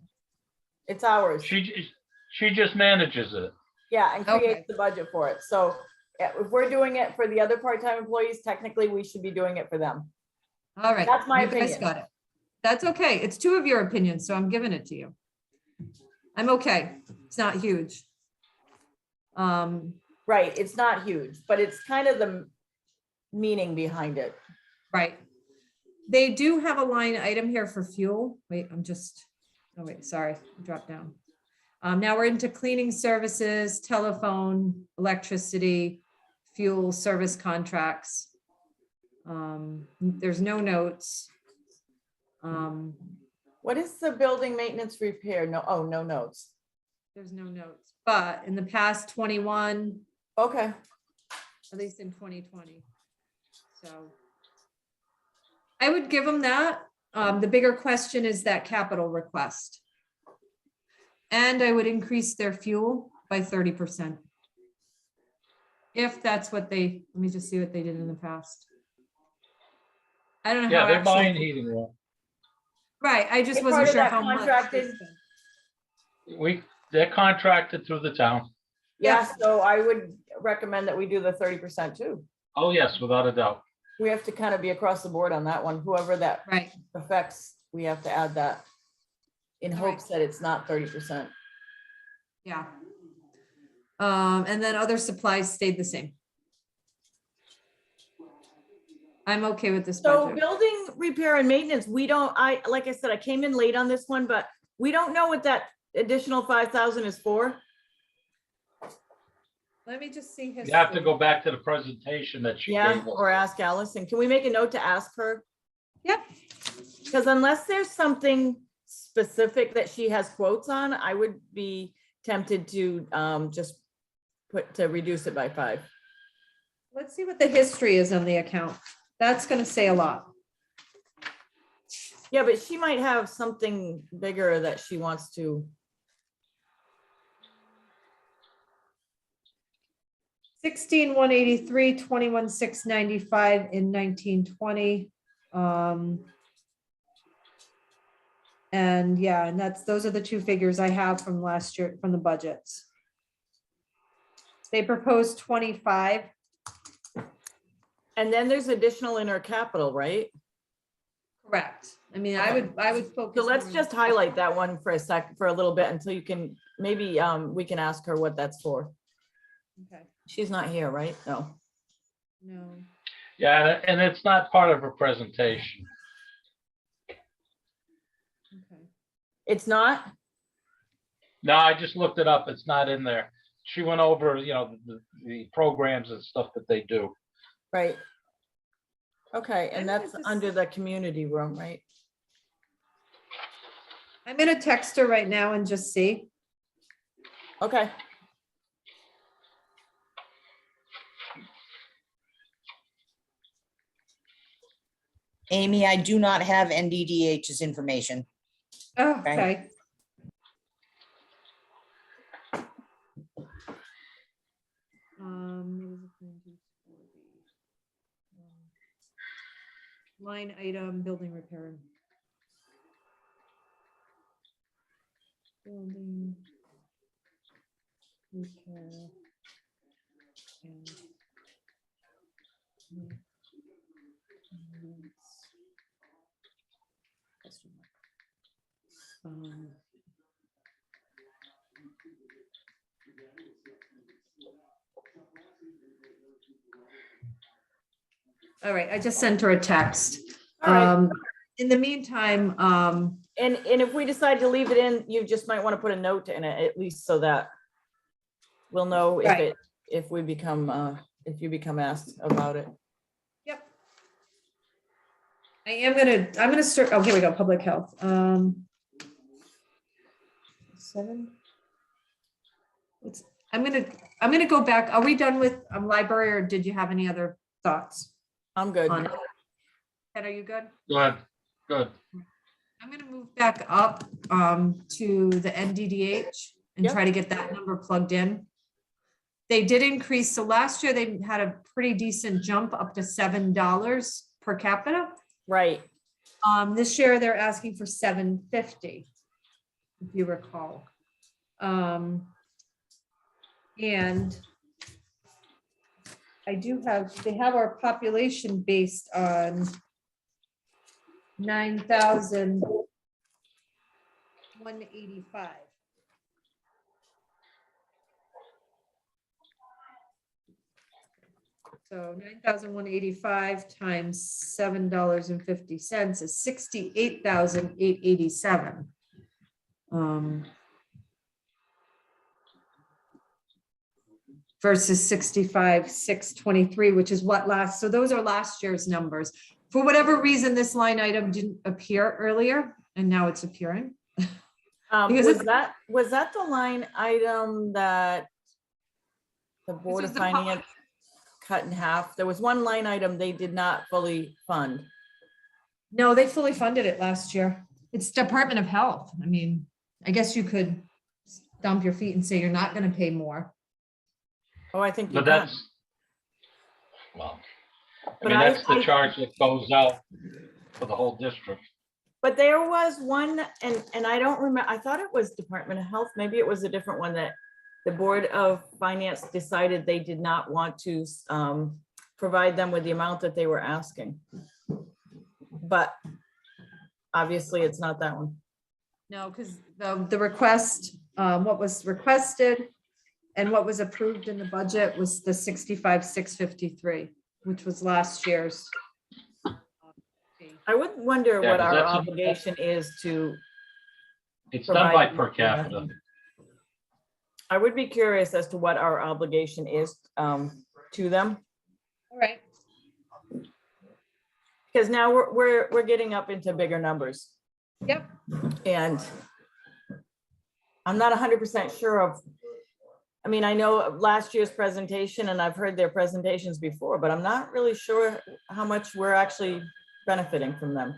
It's ours. She just manages it. Yeah, and creates Okay. the budget for it. So if we're doing it for the other part-time employees, technically we should be doing it for them. All right. That's my You guys opinion. got it. That's okay. It's 2 of your opinions, so I'm giving it to you. I'm okay. It's not huge. Right, it's not huge, but it's kind of the meaning behind it. Right. They do have a line item here for fuel. Wait, oh wait, sorry, drop down. Now we're into cleaning services, telephone, electricity, fuel service contracts. There's no notes. What is the building maintenance repair? No, oh, no notes. There's no notes, but in the past 21, Okay, at least in 2020. So I would give them that. The bigger question is that capital request. And I would increase their fuel by 30%. If that's what let me just see what they did in the past. I don't know Yeah, how they're buying actually, heating oil. right, I just It's wasn't part of sure that how much. they contracted- spent. They're contracted through the town. yeah, so I would recommend that we do the 30% too. Oh, yes, without a doubt. We have to kind of be across the board on that one. Whoever that Right, affects, we have to add that in All right. hopes that it's not 30%. yeah. And then other supplies stayed the same. I'm okay with this So budget. building repair and maintenance, like I said, I came in late on this one, but we don't know what that additional 5,000 is for. Let me just see. You have to history. go back to the presentation that she Yeah, gave us. or ask Allison. Can we make a note to ask her? Yep. Because unless there's something specific that she has quotes on, I would be tempted to just reduce it by 5. Let's see what the history is on the account. That's gonna say a lot. Yeah, but she might have something bigger that she wants to. 16,183, 21,695 in 1920. And yeah, and those are the 2 figures I have from last year, from the budgets. They proposed 25. And then there's additional in her capital, right? Correct. I mean, I would focus. So let's more on- just highlight that one for a little bit until you can, maybe we can ask her what that's for. Okay, She's not here, right? No. no. Yeah, and it's not part of her presentation. Okay. It's not? No, I just looked it up. It's not in there. She went over, the programs and stuff that they do. Right. Okay, I'm and gonna that's just- under the community room, right? I'm gonna text her right now and just see. Okay. Amy, I do not have NDDH's information. Oh, okay. line item, building repair. Building repair. And maintenance. Question mark. All right, I just sent her a text. All right. In the meantime, And if we decide to leave it in, you just might want to put a note in it, at least so that we'll know if Right. it, if we become, if you become asked about it. yep. I'm gonna start, oh, here we go, public health. 7. I'm gonna go back. Are we done with library, or did you have any other thoughts I'm good. on it? Ted, are you good? Go ahead. Good. I'm gonna move back up to the NDDH and Yep. try to get that number plugged in. They did increase, so last year they had a pretty decent jump up to $7 per capita. Right. This year they're asking for $7.50, if you recall. And I do have, they have our population based on 9,185. So 9,185 times $7.50 is 68,887. Versus 65,623, which is what last, so those are last year's numbers. For whatever reason, this line item didn't appear earlier, and now it's appearing. Because Was that the line item that the Board was of the public- Finance cut in half? There was one line item they did not fully fund. No, they fully funded it last year. It's Department of Health. I mean, I guess you could stomp your feet and say you're not gonna pay more. Oh, I think you But can. that's, well, I But mean, that's the I- charge that goes out for the whole district. But there was one, and I don't remember, I thought it was Department of Health, maybe it was a different one, that the Board of Finance decided they did not want to provide them with the amount that they were asking. But obviously it's not that one. No, because the request, what was requested and what was approved in the budget was the 65,653, which was last year's. I would wonder Yeah, what 'cause our that's a- obligation is to, It's done by Provide- per capita. I would be curious as to what our obligation is to them. All right. Because now we're getting up into bigger numbers. Yep. And I'm not 100% sure of, I mean, I know last year's presentation and I've heard their presentations before, but I'm not really sure how much we're actually benefiting from them.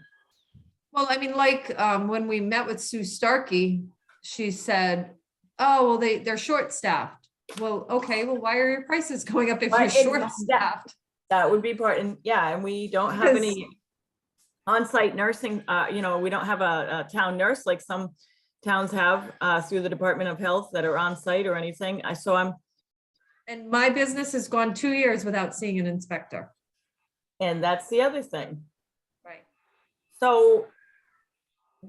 Well, I mean, like, when we met with Sue Starkey, she said, oh, well, they're short-staffed. Well, okay, well, why are your prices going up if Why- you're exactly. short-staffed? That would be part, and yeah, and we don't have any on-site nursing, we don't have a town nurse like some towns have through the Department of Health that are on-site or anything. And my business has gone 2 years without seeing an inspector. And that's the other thing. Right. So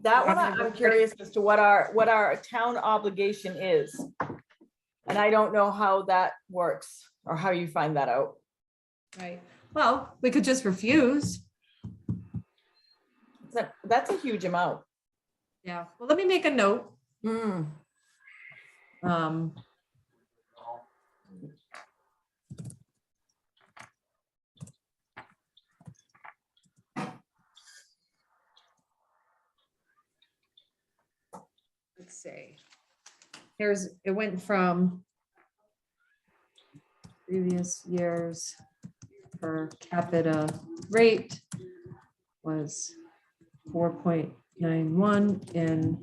that I'm one, gonna go I'm curious as to what our town obligation is. And I don't know how that works or how you find that out. Right. Well, we could just refuse. That's a huge amount. Yeah. Well, let me make a note. Mm. Let's see. It went from previous years per capita rate was 4.91 in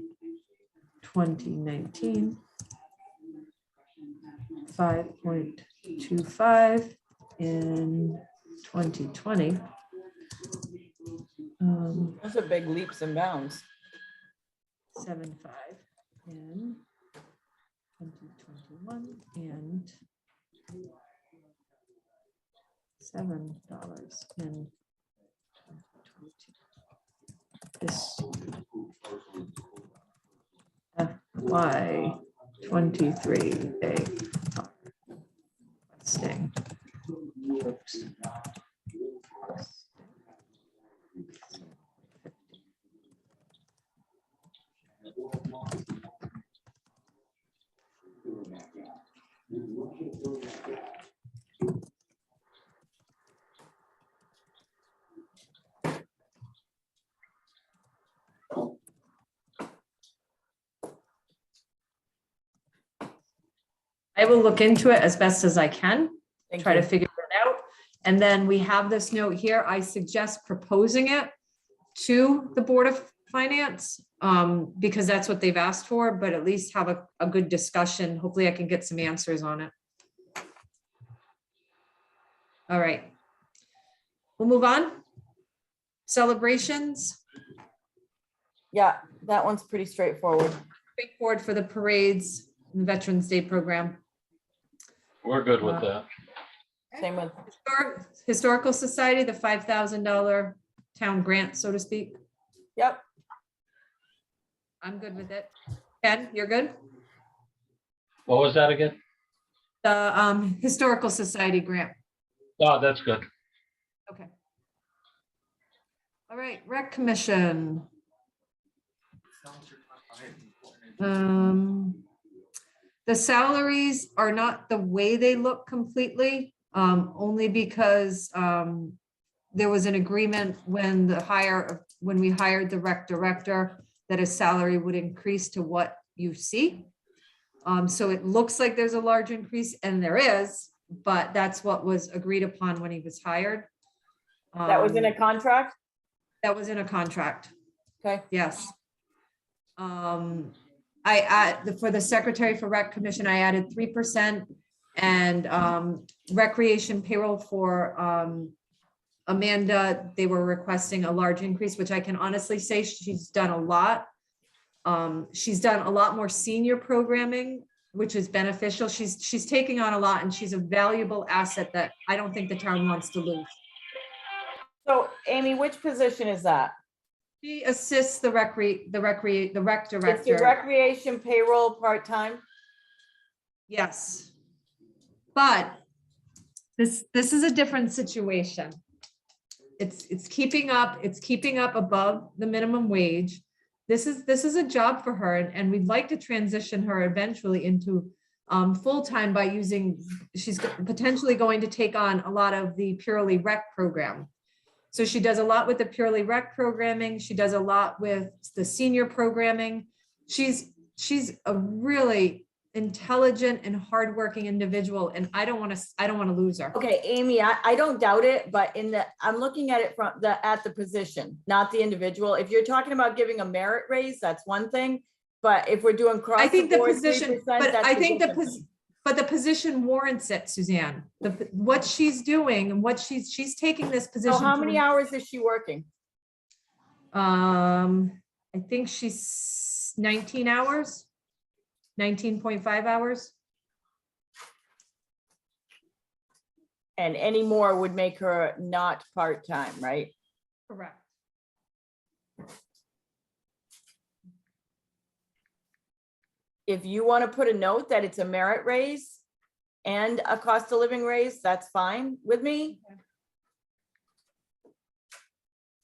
2019, 5.25 in 2020, Those are big leaps and bounds. 7.5 in 2021 and $7 in 2022. This FY 23, they are requesting. Oops. I will look into it as best as I can, Thank try to you. figure it out. And then we have this note here. I suggest proposing it to the Board of Finance, because that's what they've asked for, but at least have a good discussion. Hopefully I can get some answers on it. All right. We'll move on. Celebrations, Yeah, that one's pretty straightforward. straightforward for the parades, and Veterans Day program. We're good with that. Same with, Historical Society, the $5,000 town grant, so to speak. yep, I'm good with it. Ken, you're good? What was that again? The Historical Society grant. Oh, that's good. Okay. All right, Rec Commission. The salaries are not the way they look completely, only because there was an agreement when we hired the rec director that his salary would increase to what you see. So it looks like there's a large increase, and there is, but that's what was agreed upon when he was hired. that was in a contract? That was in a contract, Okay, yes. For the Secretary for Rec Commission, I added 3%, and recreation payroll for Amanda, they were requesting a large increase, which I can honestly say she's done a lot. She's done a lot more senior programming, which is beneficial. She's taking on a lot, and she's a valuable asset that I don't think the town wants to lose. so Amy, which position is that? She assists the rec It's the director. recreation payroll part-time? Yes. But this is a different situation. It's keeping up above the minimum wage. This is a job for her, and we'd like to transition her eventually into full-time by she's potentially going to take on a lot of the purely rec program. So she does a lot with the purely rec programming. She does a lot with the senior programming. She's a really intelligent and hardworking individual, and I don't want to lose her. Okay, Amy, I don't doubt it, but I'm looking at it from at the position, not the individual. If you're talking about giving a merit raise, that's one thing. But if we're doing cross I think the the board, position, 3%, but that's I a think different thing. but the position warrants it, Suzanne. What she's doing and what she's taking this position. So how to many hours is she working? I think she's 19 hours, 19.5 hours. And any more would make her not part-time, right? Correct. If you want to put a note that it's a merit raise and a cost of living raise, that's fine with me. Okay.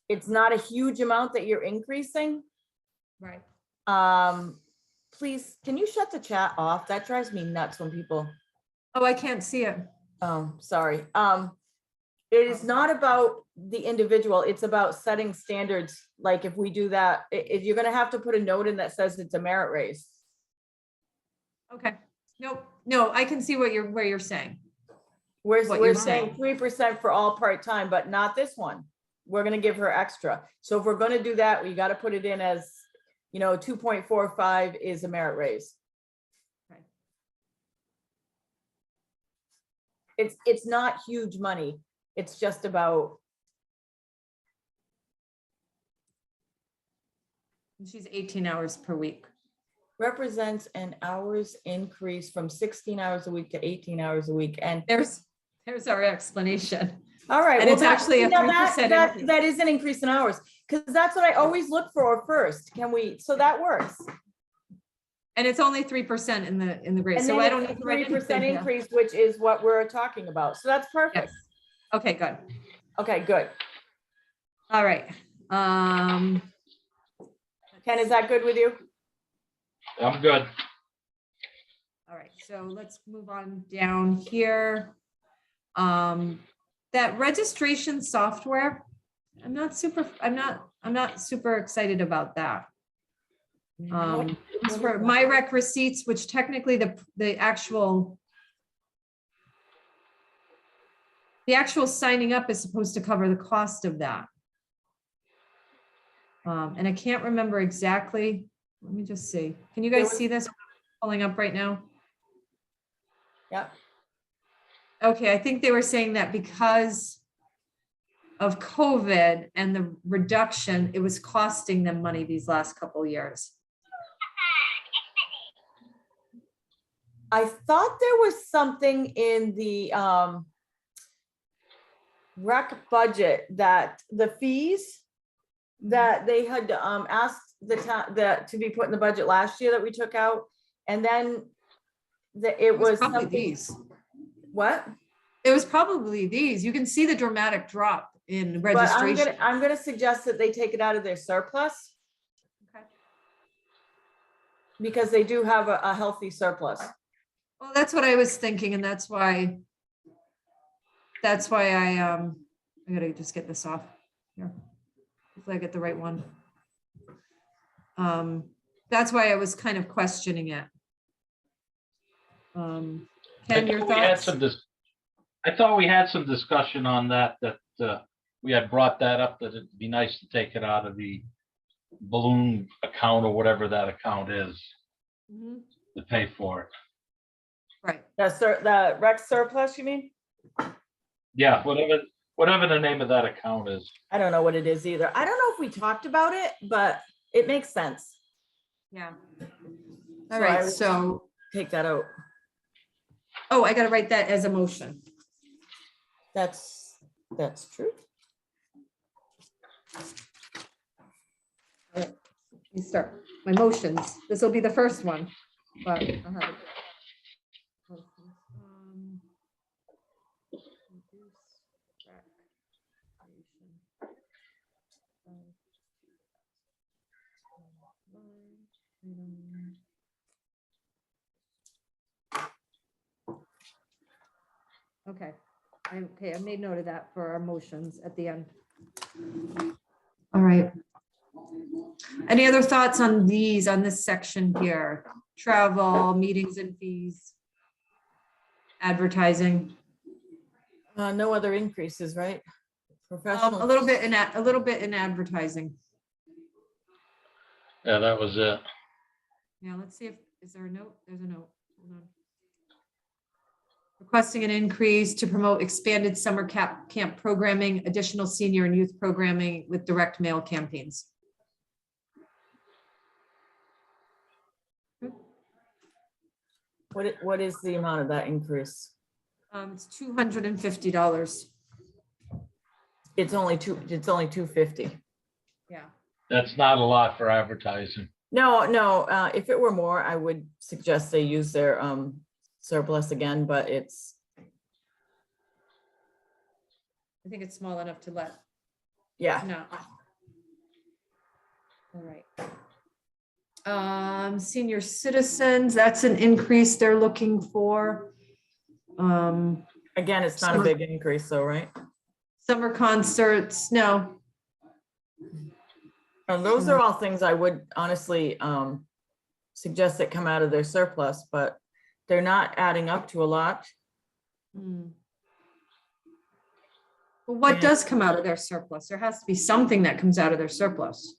It's not a huge amount that you're increasing. Right. Please, can you shut the chat off? That drives me nuts when people, Oh, I can't see it. oh, sorry. It is not about the individual. It's about setting standards. Like if we do that, if you're gonna have to put a note in that says it's a merit raise. Okay. No, I can see where you're saying. What We're you're saying saying. 3% for all part-time, but not this one. We're gonna give her extra. So if we're gonna do that, we gotta put it in as, 2.45 is a merit raise. Okay. It's not huge money. It's just about, And she's 18 hours per week. Represents an hours increase from 16 hours a week to 18 hours a week. And There's our explanation. all right. And well, it's actually a now 3% that increase. that is an increase in hours, because that's what I always look for first. Can we, so that works. And it's only 3% in the grade, And so then I don't it's need a to write 3% anything here. increase, which is what we're talking about. So that's perfect. Yes. Okay, good. Okay, good. All right. Ken, is that good with you? I'm good. All right, so let's move on down here. That registration software, I'm not super excited about that. It was for my rec receipts, which technically the actual signing up is supposed to cover the cost of that. And I can't remember exactly. Let me just see. Can you guys see this pulling up right now? Yep. Okay, I think they were saying that because of COVID and the reduction, it was costing them money these last couple of years. I thought there was something in the rec budget that the fees that they had asked the town that to be put in the budget last year that we took out, and then it was probably something. these. What? It was probably these. You can see the dramatic drop in But registration. I'm gonna suggest that they take it out of their surplus. Okay. Because they do have a healthy surplus. Well, that's what I was thinking, and that's why I gotta just get this off here. Hopefully I get the right one. That's why I was kind of questioning it. Ken, your thoughts? I thought we had some discussion on that we had brought that up, that it'd be nice to take it out of the balloon account or whatever that account is Mhm. to pay for it. Right. The rec surplus, you mean? Yeah, whatever the name of that account is. I don't know what it is either. I don't know if we talked about it, but it makes sense. Yeah. So All I right, would so, Take that out. oh, I gotta write that as a motion. That's true. Let me start my motions. This will be the first one, but I'll have it. Reduce recreation. Okay, I made note of that for our motions at the end. All right. Any other thoughts on this section here? Travel, meetings and fees, advertising. No other increases, right? A Professional. little bit in advertising. Yeah, that was it. Yeah, let's see is there a note? There's a note. Hold on. Requesting an increase to promote expanded summer camp programming, additional senior and youth programming with direct mail campaigns. What is the amount of that increase? It's $250. It's only 250. Yeah. That's not a lot for advertising. No, if it were more, I would suggest they use their surplus again, but it's. I think it's small enough to let. Yeah. No. All right. Senior citizens, that's an increase they're looking for. Again, it's not a big increase though, right? Summer concerts, no. And those are all things I would honestly suggest that come out of their surplus, but they're not adding up to a lot. Well, what does come out of their surplus? There has to be something that comes out of their surplus.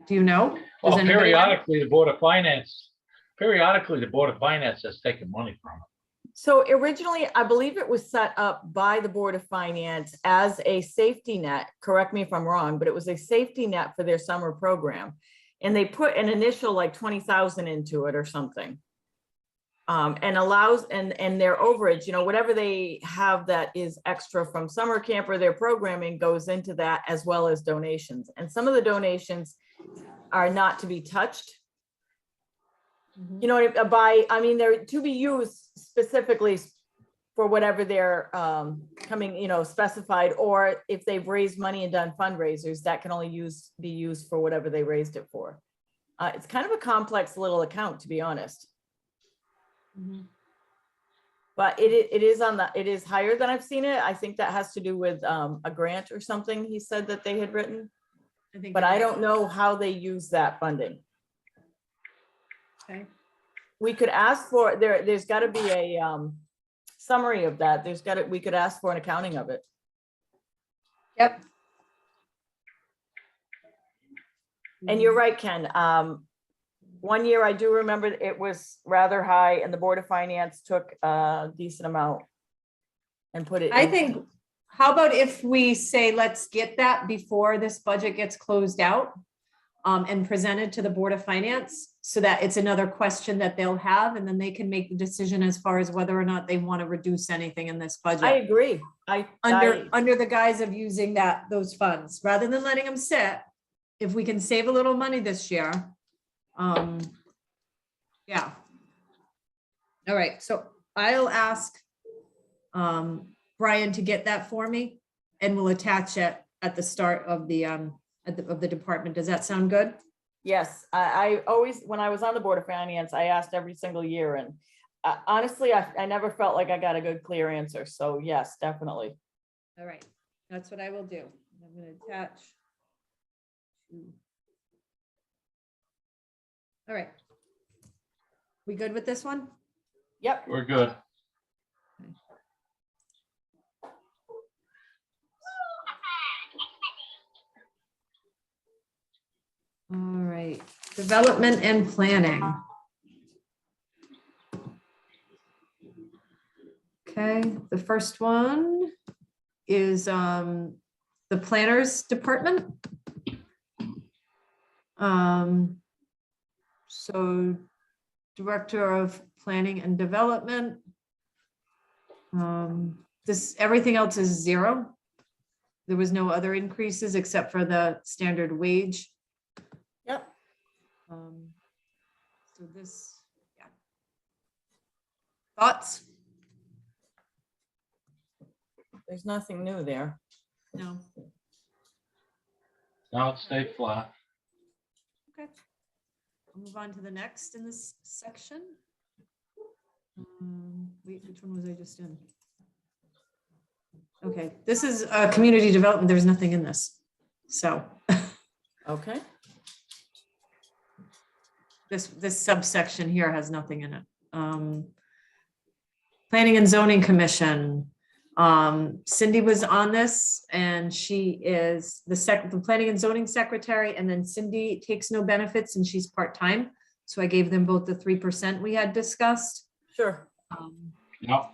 Do you know? Well, Does anybody know? periodically, the Board of Finance has taken money from it. So originally, I believe it was set up by the Board of Finance as a safety net, correct me if I'm wrong, but it was a safety net for their summer program. And they put an initial like 20,000 into it or something. And allows, and their overage, you know, whatever they have that is extra from summer camp or their programming goes into that, as well as donations. And some of the donations are not to be touched. You know, I mean, they're to be used specifically for whatever they're coming, you know, specified, or if they've raised money and done fundraisers, that can only be used for whatever they raised it for. It's kind of a complex little account, to be honest. Mhm. But it is higher than I've seen it. I think that has to do with a grant or something he said that they had written, I think but you're I right. don't know how they use that funding. Okay. We could ask for, there's got to be a summary of that. We could ask for an accounting of it. Yep. And you're right, Ken. One year I do remember it was rather high and the Board of Finance took a decent amount and put it. I in. think, how about if we say, let's get that before this budget gets closed out and presented to the Board of Finance, so that it's another question that they'll have, and then they can make the decision as far as whether or not they want to reduce anything in this I budget. agree. Under the guise of using those funds, rather than letting them sit. If we can save a little money this year. Yeah. All right, so I'll ask Brian to get that for me, and we'll attach it at the start of the department. Does that sound good? Yes, I always, when I was on the Board of Finance, I asked every single year, and honestly, I never felt like I got a good, clear answer. So yes, definitely. All right, that's what I will do. I'm gonna attach. All right. We good with this one? Yep. We're good. All right, development and planning. Okay, the first one is the planners department. So Director of Planning and Development. Everything else is zero. There was no other increases except for the standard wage. Yep. So this, yeah. Thoughts? There's nothing new there. No. Now it stayed flat. Okay. I'll move on to the next in this section. Wait, which one was I just in? Okay, this is community development. There's nothing in this. So Okay. this subsection here has nothing in it. Planning and Zoning Commission. Cindy was on this, and she is the Planning and Zoning Secretary, and then Cindy takes no benefits and she's part-time. So I gave them both the 3% we had discussed. Sure. Yep.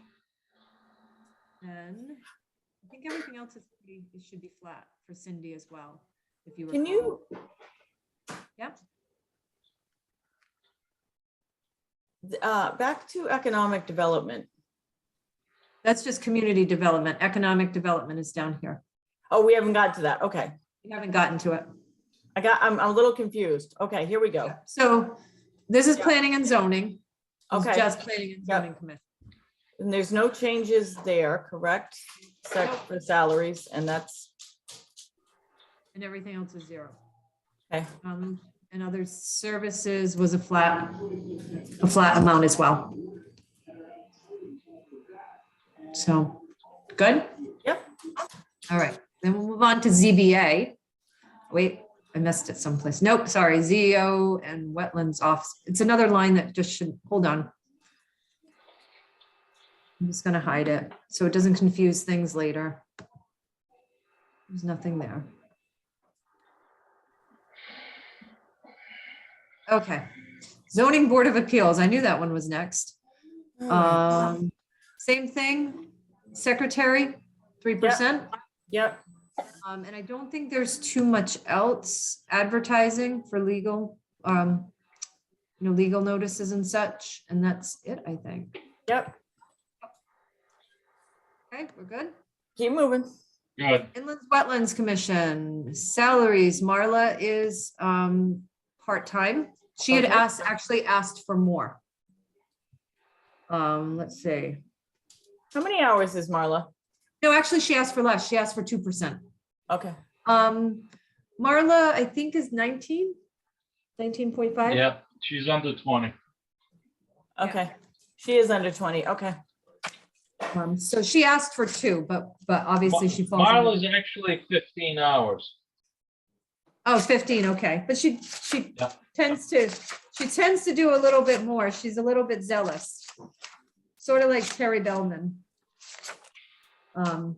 And I think everything else is it should be flat for Cindy as well, if you Can recall. you? Yep. Back to economic development. That's just community development. Economic development is down here. Oh, we haven't got to that. Okay. We haven't gotten to it. I'm a little confused. Okay, here we go. So this is Yeah. planning and zoning. It's Okay. just planning and Yep. zoning commission. And there's no changes there, correct? Except for salaries, and that's, And everything else is zero. okay. And other services was a flat amount as well. So, good? Yep. All right, then we'll move on to ZBA. Wait, I missed it someplace. Nope, sorry, ZEO and wetlands off. It's another line that just should, hold on. I'm just gonna hide it so it doesn't confuse things later. There's nothing there. Okay, zoning board of appeals. I knew that one was next. All right. Same thing, secretary, 3%. Yep, And I don't think there's too much else advertising for legal, legal notices and such, and that's it, I think. yep, Okay, we're good. keep moving. Good. Inland Wetlands Commission, salaries, Marla is part-time. She had Okay. actually asked for more. Let's see. How many hours is Marla? No, actually, she asked for less. She asked for 2%. Okay, Marla, I think is 19.5. Yeah, she's under 20. okay. She is under 20, okay. So she asked for 2, but obviously she falls. under- Marla's actually 15 hours. Oh, 15, okay. But she Yeah. tends to do a little bit more. She's a little bit zealous. Sort of like Terry Bellman.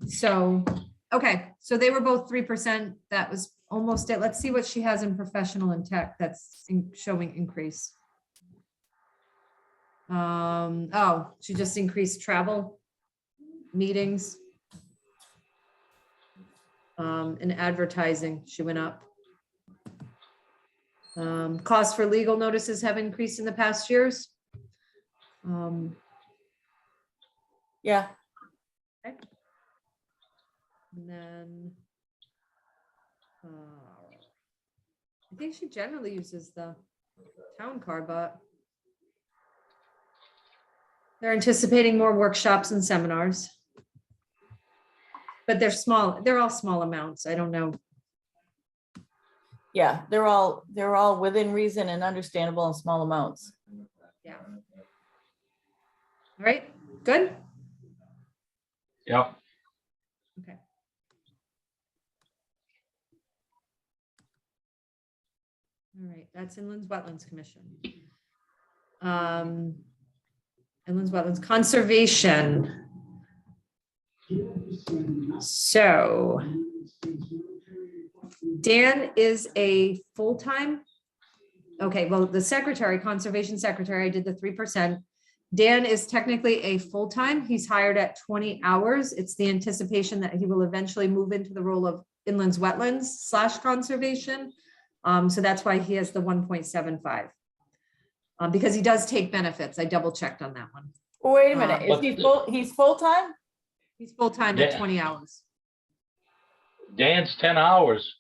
So, okay, so they were both 3%. That was almost it. Let's see what she has in professional and tech that's showing increase. Oh, she just increased travel, meetings. And advertising, she went up. Costs for legal notices have increased in the past years. Yeah, And then I think she generally uses the town car, but they're anticipating more workshops and seminars. But they're small, they're all small amounts. I don't know. yeah, they're all within reason and understandable in small amounts. Yeah. All right, good. Yep. Okay. All right, that's Inland Wetlands Commission. Inland Wetlands Conservation. So Dan is a full-time. Okay, well, the secretary, conservation secretary, I did the 3%. Dan is technically a full-time. He's hired at 20 hours. It's the anticipation that he will eventually move into the role of inland wetlands / conservation. So that's why he has the 1.75. Because he does take benefits. I double checked on that one. Wait a minute, is But he the- he's full-time? He's full-time at Yeah. 20 hours. Dan's 10 hours.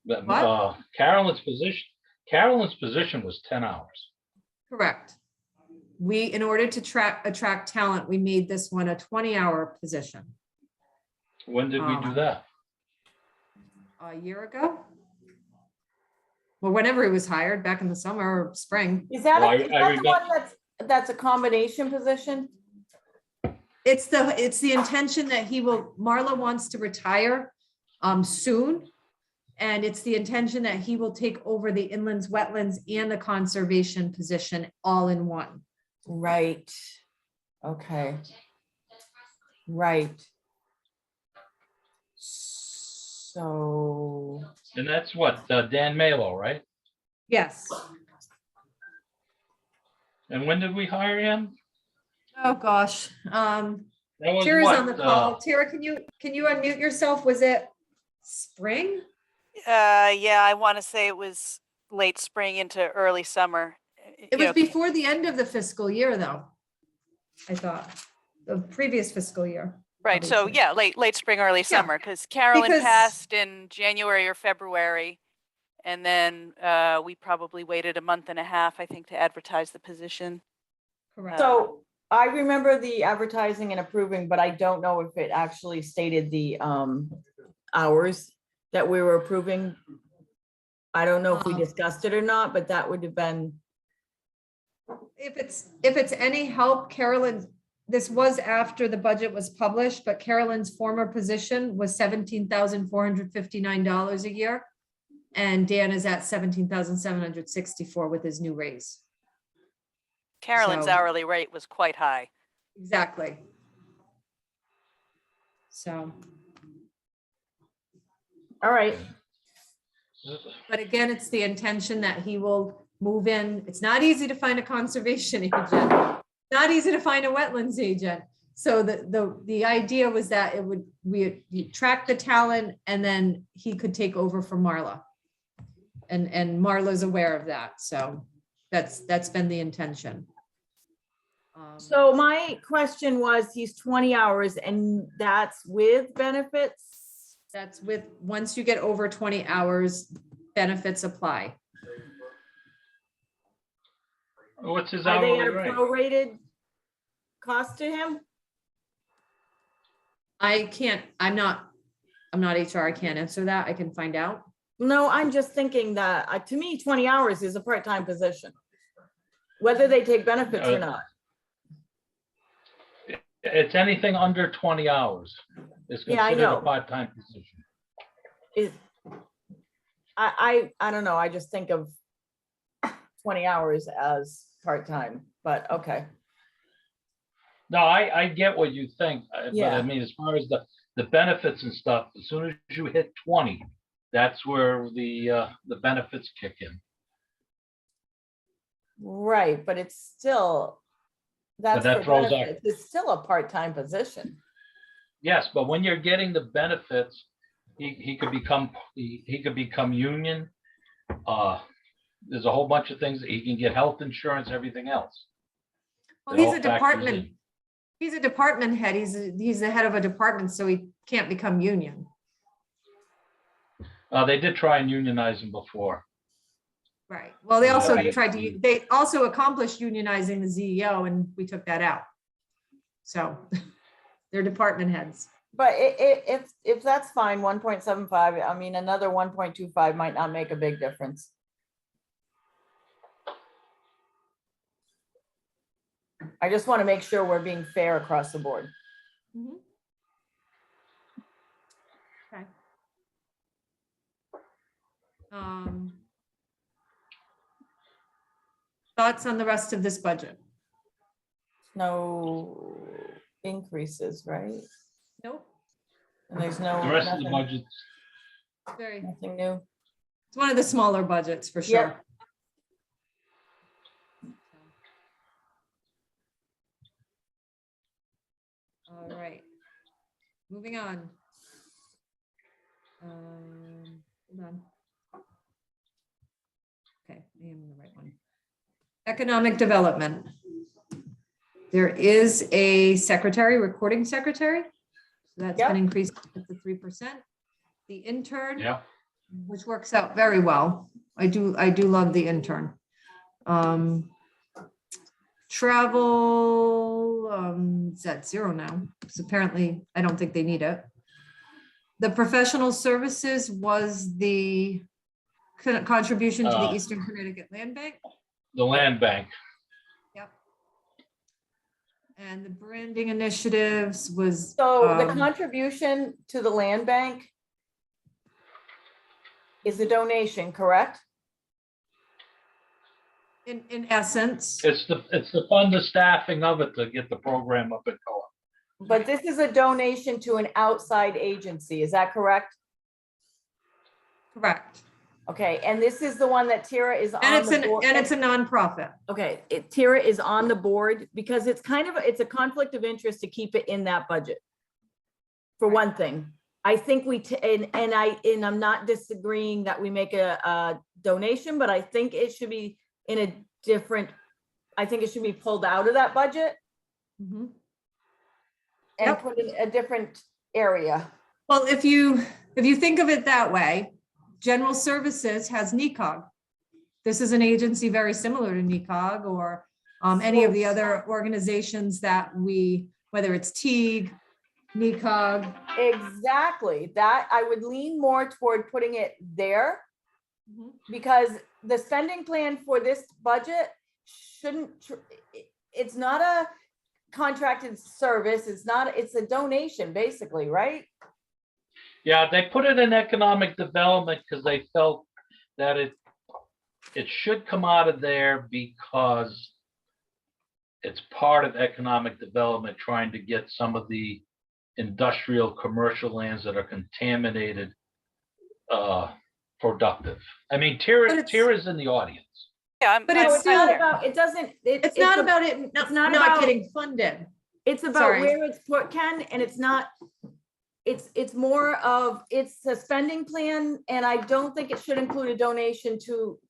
But, What? Carolyn's position was 10 hours. Correct. In order to attract talent, we made this one a 20-hour position When did we do that? a year ago. Well, whenever he was hired, back in the summer or spring. Is that, Well, I is that the remember- one that's a combination position? It's the intention that Marla wants to retire soon. And it's the intention that he will take over the inlands, wetlands and the conservation position all in one. Right. Okay. Right. So, And that's what, Dan Malo, right? Yes. And when did we hire him? Oh, gosh. That was Tara's what, on the call. Tara, can you unmute yourself? Was it spring? Yeah, I want to say it was late spring into early summer. It was before the end of the fiscal year, though. I thought, the previous fiscal year. Right, so obviously. yeah, late spring, early summer, because Carolyn Because- passed in January or February. And then we probably waited a month and a half, I think, to advertise the position. Correct. so I remember the advertising and approving, but I don't know if it actually stated the hours that we were approving. I don't know if we discussed it or not, but that would have been, If it's any help, Carolyn, this was after the budget was published, but Carolyn's former position was $17,459 a year. And Dan is at $17,764 with his new raise. Carolyn's So- hourly rate was quite high. Exactly. So, all right. but again, it's the intention that he will move in. It's not easy to find a conservation agent. not easy to find a wetlands agent. So the idea was that you track the talent and then he could take over for Marla. And Marla's aware of that, so that's been the intention. So my question was, he's 20 hours and that's with benefits? That's with, once you get over 20 hours, benefits apply. What's his Are they hourly at a rate? prorated cost to him? I can't, I'm not HR, I can't answer that, I can find out. No, I'm just thinking that, to me, 20 hours is a part-time position. Whether they take benefits or not. It's anything under 20 hours is Yeah, I considered know. a part-time position. Is, I don't know, I just think of 20 hours as part-time, but okay. No, I get what you think, but I Yeah. mean, as far as the benefits and stuff, as soon as you hit 20, that's where the benefits kick in. Right, but it's still, that's that for throws out- benefits, it's still a part-time position. Yes, but when you're getting the benefits, he could become union. There's a whole bunch of things that he can get, health insurance, everything else. Well, It he's all a factors department, in. he's a department head, he's the head of a department, so he can't become union. They did try and unionize him before. Right, well, they also Right. they also accomplished unionizing the CEO and we took that out. So they're department heads. But if that's fine, 1.75, I mean, another 1.25 might not make a big difference. I just want to make sure we're being fair across the board. Mhm. Okay. Thoughts on the rest of this budget? No increases, right? Nope. And there's no, The rest of the nothing, budget's nothing new. It's one of the smaller budgets for sure. Yep. All right. Moving on. Hold on. Okay, I am in the right one. Economic development. There is a secretary, recording secretary. So that's Yep. been increased to 3%. The intern. yeah. Which works out very well. I do love the intern. Travel, it's at 0 now, because apparently I don't think they need it. The professional services was the contribution to the Eastern Connecticut Land Bank. The land bank. Yep. And the branding initiatives was. So the contribution to the land bank is a donation, correct? In essence, It's the fund, the staffing of it to get the program up and going. But this is a donation to an outside agency, is that correct? correct. Okay, and this is the one that Tara is And on it's the board. a nonprofit. Okay, Tara is on the board because it's kind of, it's a conflict of interest to keep it in that budget. For one thing, I think and I'm not disagreeing that we make a donation, but I think it should be in a different, I think it should be pulled out of that budget Mhm. and Yep. put in a different area. Well, if you think of it that way, General Services has NECOG. This is an agency very similar to NECOG or any of the other organizations that whether it's TEAG, NECOG. Exactly, that I would lean more toward putting it there. Because the spending plan for this budget it's not a contracted service, it's a donation, basically, right? Yeah, they put it in economic development because they felt that it should come out of there because it's part of economic development, trying to get some of the industrial commercial lands that are contaminated productive. I mean, But it's- Tira's in the audience. Yeah, But No, it's it's not still- about, it doesn't, It's not a- about it not not about- getting funded. It's about Sorry. where it's put, Ken, and it's not, it's more of, it's a spending plan, and I don't think it should include a donation to,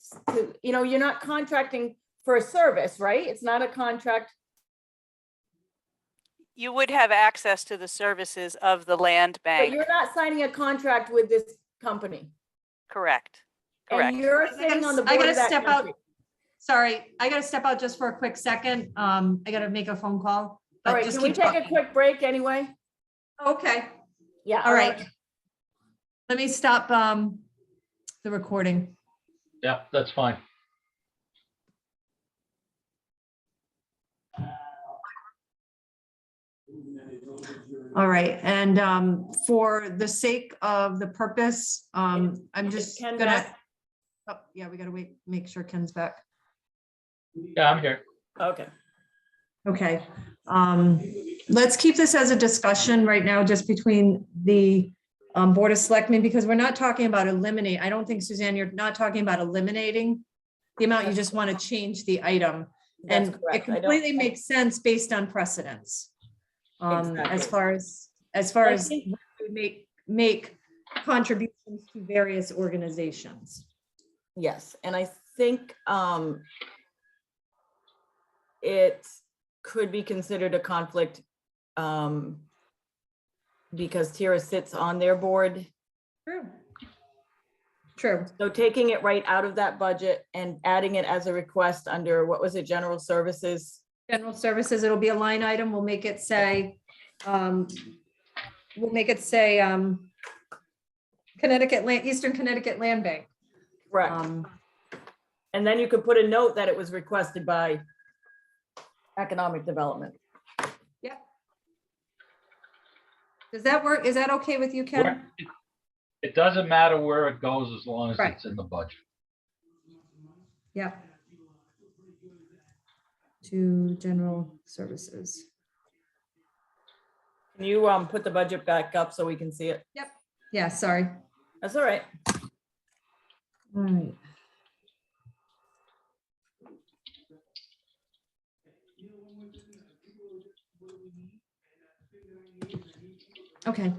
you're not contracting for a service, right? It's not a contract. you would have access to the services of the land But bank. you're not signing a contract with this company. Correct. And Correct. you're I gotta sitting on the s- I board gotta of that step out. country. Sorry, I gotta step out just for a quick second. I gotta make a phone call. All but right, just can we keep take a talking. quick break anyway? Okay, Yeah. all right. Let me stop the recording. Yeah, that's fine. All right, and for the sake of the purpose, I'm just Ken gonna. back? Oh, yeah, we gotta wait, make sure Ken's back. Yeah, I'm here. Okay. Okay, let's keep this as a discussion right now, just between the Board of Selectmen, because we're not talking about eliminate. I don't think, Suzanne, you're not talking about eliminating the amount, you just want to change the item. That's And it correct. I don't- completely makes sense based on precedence. As Exactly. far I as think- we make contributions to various organizations. Yes, and I think it could be considered a conflict because Tara sits on their board. True. True. So taking it right out of that budget and adding it as a request under, what was it, general services? General services, it'll be a line item. We'll make it say, Connecticut Land, Eastern Connecticut Land Bank. Correct. And then you could put a note that it was requested by economic development. Yep. Does that work? Is that okay with you, Ken? Where- It doesn't matter where it goes as long as Right. it's in the budget. Yep. To general services. Can you put the budget back up so we can see it? Yeah, sorry. That's all right. All right. Okay,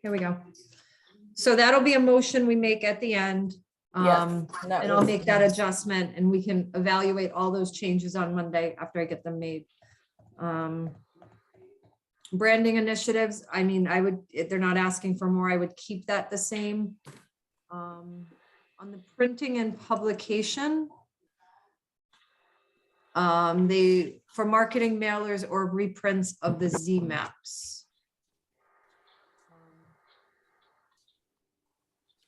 here we go. So that'll be a motion we make at the end. Yes, that And I'll was- make that adjustment and we can evaluate all those changes on Monday after I get them made. Branding initiatives, I mean, I would, if they're not asking for more, I would keep that the same. On the printing and publication. For marketing mailers or reprints of the Z maps.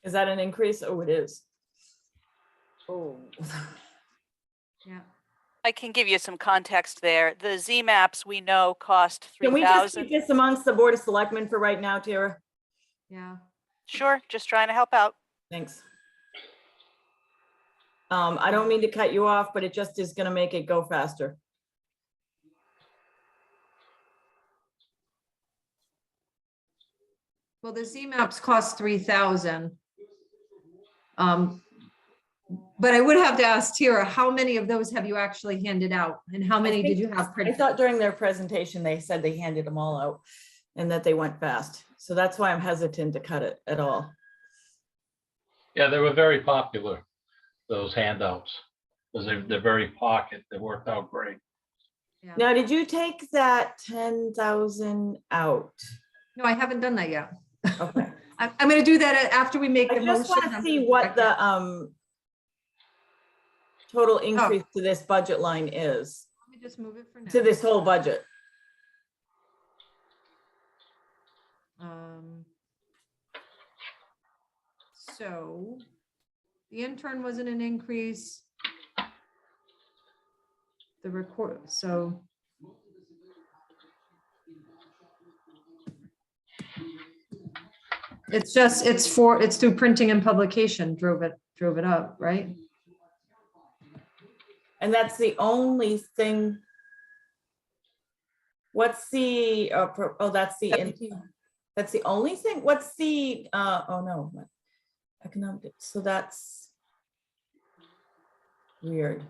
Is that an increase? Oh, it is. Oh, Yeah, I can give you some context there. The Z maps we know cost can we just keep 3,000. this amongst the Board of Selectmen for right now, Tara? yeah. Sure, just trying to help out. Thanks. I don't mean to cut you off, but it just is gonna make it go faster. Well, the Z maps cost 3,000. But I would have to ask Tara, how many of those have you actually handed out? And how many did you have I printed? thought during their presentation, they said they handed them all out and that they went fast. So that's why I'm hesitant to cut it at all. Yeah, they were very popular, those handouts, because they're very pocket. They worked out great. Yeah. Now, did you take that 10,000 out? No, I haven't done that yet. Okay. I'm gonna do that after we make the I motion. just want I'm to gonna see do what that. the total increase to this budget line is, Let me just move it for now. to this whole budget. So the intern wasn't an increase. The record, so. It's through printing and publication drove it up, right? And that's the only thing. What's the, that's the, that's the only thing? What's the, oh no, what? Economic, so that's Weird.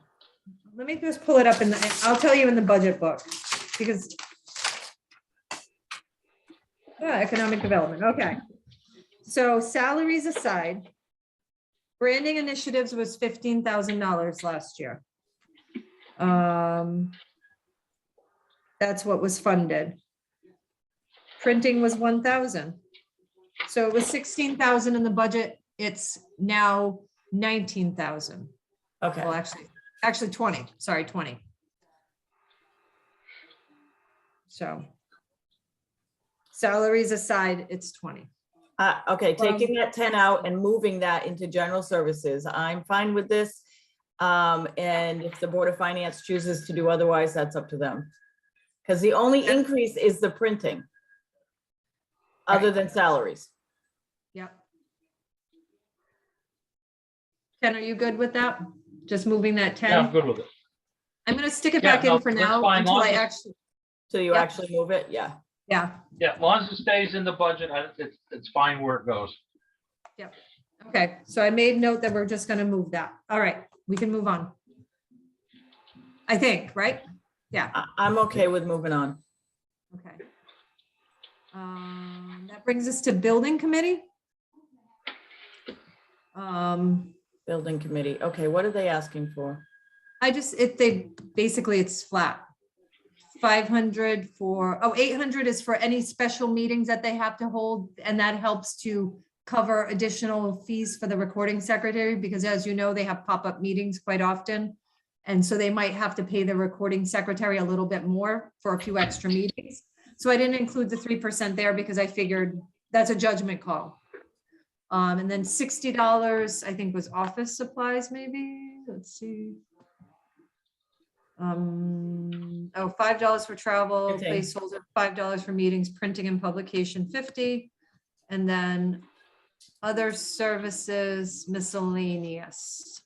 Let me just pull it up I'll tell you in the budget book, because. Economic development, okay. So salaries aside, branding initiatives was $15,000 last year. That's what was funded. Printing was 1,000. So it was 16,000 in the budget. It's now 19,000. Okay. Well, actually 20, sorry, 20. So salaries aside, it's 20. Okay, taking that 10 out and moving that into general services, I'm fine with this. And if the Board of Finance chooses to do otherwise, that's up to them. Because the only increase is the printing, other than salaries. Yep. Ken, are you good with that? Just moving that 10? Yeah, I'm good with it. I'm gonna stick it Yeah, back no, in for that's now fine, until long I as- actually, So you Yep. actually move it? Yeah. yeah, Yeah, as long as it stays in the budget, it's fine where it goes. okay. So I made note that we're just gonna move that. All right, we can move on. I think, right? Yeah, I'm okay with moving on. okay. That brings us to building committee. Building committee. Okay, what are they asking for? Basically it's flat. 500 for, 800 is for any special meetings that they have to hold, and that helps to cover additional fees for the recording secretary, because as you know, they have pop-up meetings quite often. And so they might have to pay the recording secretary a little bit more for a few extra meetings. So I didn't include the 3% there because I figured that's a judgment call. And then $60, I think, was office supplies, maybe. Let's see. $5 for travel, Okay. placeholder, $5 for meetings, printing and publication, 50. And then other services, miscellaneous.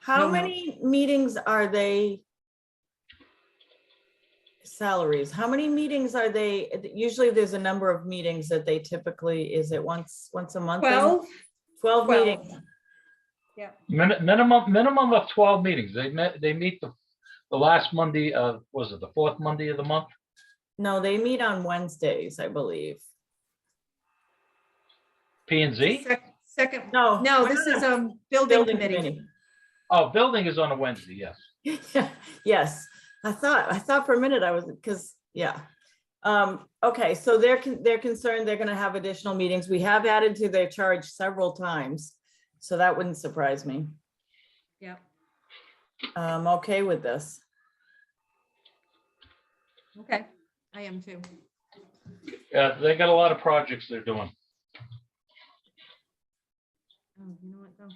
How No, no. many meetings are they? Salaries, how many meetings are they? Usually there's a number of meetings that they typically, is it once a month? 12? 12 12. meetings. Yeah. Minimum of 12 meetings. They meet the last Monday of, was it the fourth Monday of the month? No, they meet on Wednesdays, I believe. P and Z? Second, No. no, this is building committee. Oh, building is on a Wednesday, yes. Yes, I thought for a minute I was, because, yeah. Okay, so they're concerned they're gonna have additional meetings. We have added to their charge several times, so that wouldn't surprise me. Yeah. I'm okay with this. Okay, I am too. Yeah, they got a lot of projects they're doing. Oh, you know what though?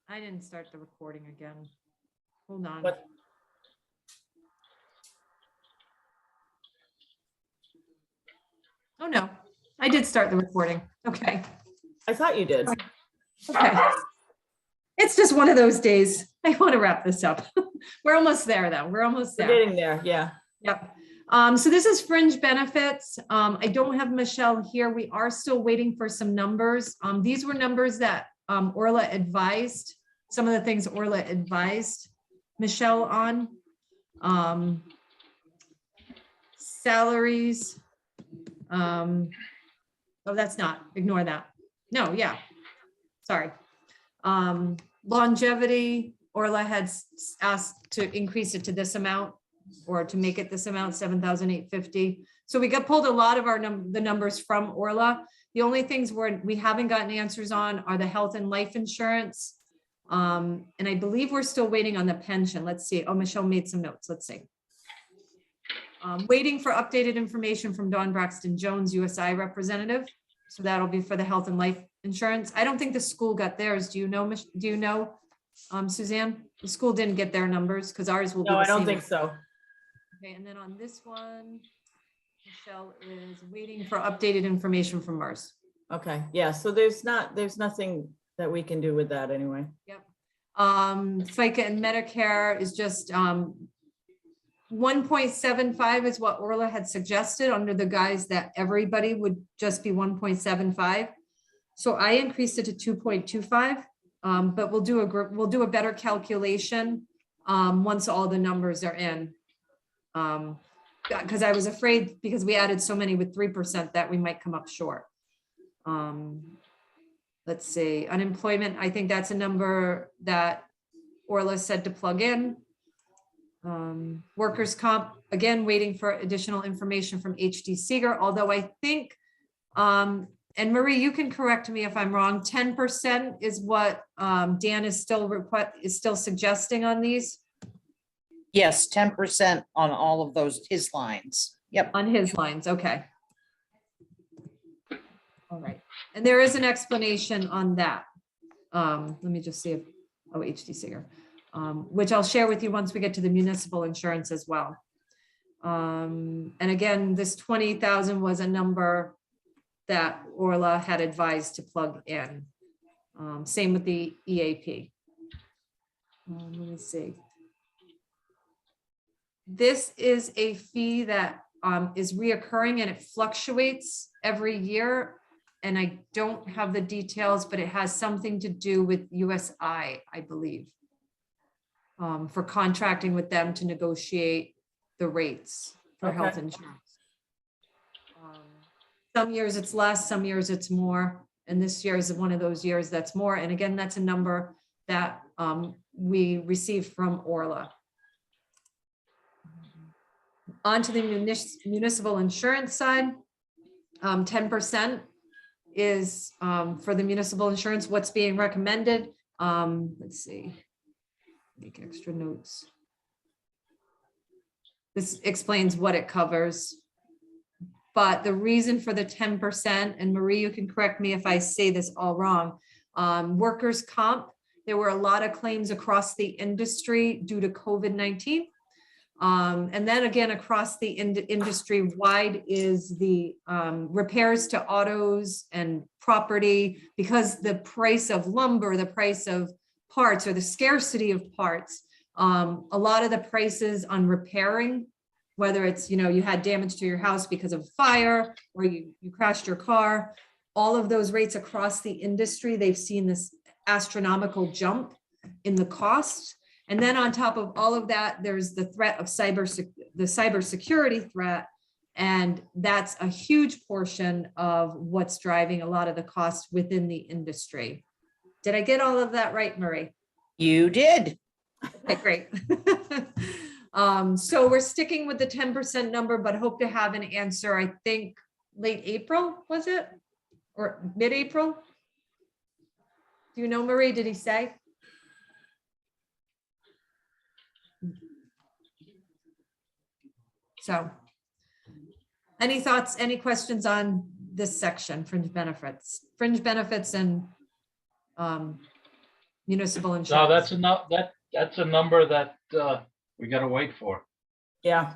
I didn't start the recording again. Hold on. What? Oh, no, I did start the recording. Okay, I thought you did. okay. It's just one of those days. I want to wrap this up. We're almost there though. We're almost We're there. getting there, yeah. Yep. So this is fringe benefits. I don't have Michelle here. We are still waiting for some numbers. These were numbers that Orla advised, some of the things Orla advised Michelle on. Salaries. Oh, that's not, ignore that. No, yeah, sorry. Longevity, Orla had asked to increase it to this amount, or to make it this amount, 7,850. So we got pulled a lot of the numbers from Orla. The only things we haven't gotten answers on are the health and life insurance. And I believe we're still waiting on the pension. Let's see. Oh, Michelle made some notes. Let's see. Waiting for updated information from Dawn Braxton Jones, USI representative. So that'll be for the health and life insurance. I don't think the school got theirs. Do you know, Suzanne? The school didn't get their numbers because ours will be No, the I same. don't think so. Okay, and then on this one, Michelle is waiting for updated information from MERS. Okay, yeah, so there's nothing that we can do with that anyway. Yep. FICA and Medicare is just 1.75 is what Orla had suggested under the guise that everybody would just be 1.75. So I increased it to 2.25, but we'll do a better calculation once all the numbers are in. Because I was afraid, because we added so many with 3%, that we might come up short. Let's see, unemployment, I think that's a number that Orla said to plug in. Workers' comp, again, waiting for additional information from HD Seeger, although I think, and Marie, you can correct me if I'm wrong, 10% is what Dan is still suggesting on these, Yes, 10% on all of those, his lines. Yep. on his lines, okay. All right, and there is an explanation on that. Let me just see if, oh, HD Seeger, which I'll share with you once we get to the municipal insurance as well. And again, this 20,000 was a number that Orla had advised to plug in. Same with the EAP. Let me see. This is a fee that is reoccurring and it fluctuates every year. And I don't have the details, but it has something to do with USI, I believe, for contracting with them to negotiate the rates for health Okay. insurance. Some years it's less, some years it's more. And this year is one of those years that's more. And again, that's a number that we received from Orla. On to the municipal insurance side, 10% is for the municipal insurance, what's being recommended. Let's see, make extra notes. This explains what it covers. But the reason for the 10%, and Marie, you can correct me if I say this all wrong, workers' comp, there were a lot of claims across the industry due to COVID-19. And then again, across the industry wide is the repairs to autos and property, because the price of lumber, the price of parts, or the scarcity of parts, a lot of the prices on repairing, whether it's, you had damage to your house because of fire, or you crashed your car, all of those rates across the industry, they've seen this astronomical jump in the cost. And then on top of all of that, there's the threat of the cybersecurity threat. And that's a huge portion of what's driving a lot of the costs within the industry. Did I get all of that right, Marie? You did. Okay, great. So we're sticking with the 10% number, but hope to have an answer, I think, late April, was it? Or mid-April? Do you know, Marie, did he say? So, any thoughts, any questions on this section, fringe benefits and municipal insurance? No, that's a number that we gotta wait for. Yeah.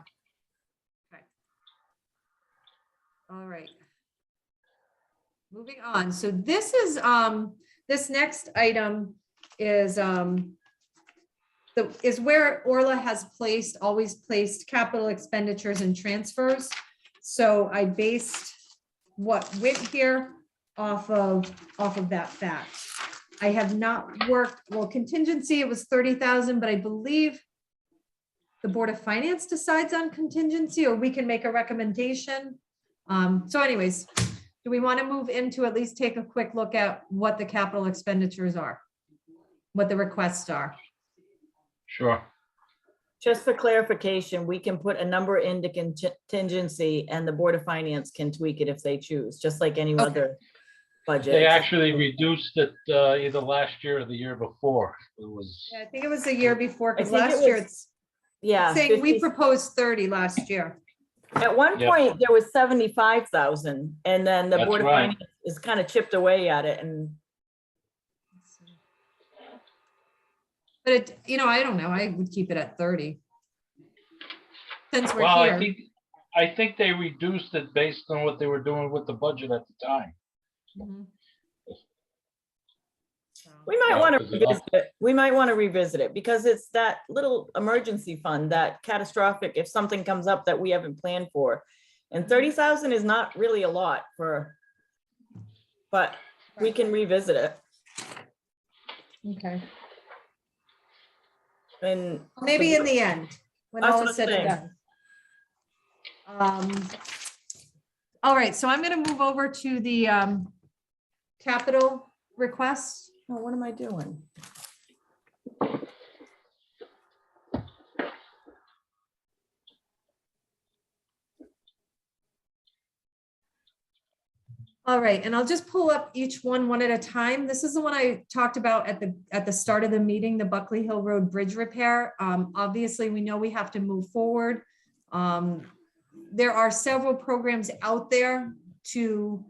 All right. Moving on. So this is, this next item is, is where Orla has always placed capital expenditures and transfers. So I based what went here off of that fact. I have not worked, well, contingency, it was 30,000, but I believe the Board of Finance decides on contingency, or we can make a recommendation. So anyways, do we want to move into at least take a quick look at what the capital expenditures are? What the requests are? Sure. Just for clarification, we can put a number into contingency and the Board of Finance can tweak it if they choose, just like any Okay. other budget. They actually reduced it either last year or the year before. It was, Yeah, I think it was the year before, because I think it last year was- it's Yeah. saying we 50 proposed 30 last year. At one Yeah. point, there was 75,000 and then the That's Board of right. Finance is kind of chipped away at it and But it, I don't know, I would keep it at 30. Since we're well, here. I think they reduced it based on what they were doing with the budget at the time. Mhm. So, we might Yeah, want to 'cause it- revisit it. We might want to revisit it because it's that little emergency fund, that catastrophic, if something comes up that we haven't planned for. And 30,000 is not really a lot for, but we can revisit it. Okay. And Maybe in the end, when That's all what is said I'm and done. All right, so I'm gonna move over to the capital requests. oh, what am I doing? All right, and I'll just pull up each one at a time. This is the one I talked about at the start of the meeting, the Buckley Hill Road Bridge repair. Obviously, we know we have to move forward. There are several programs out there to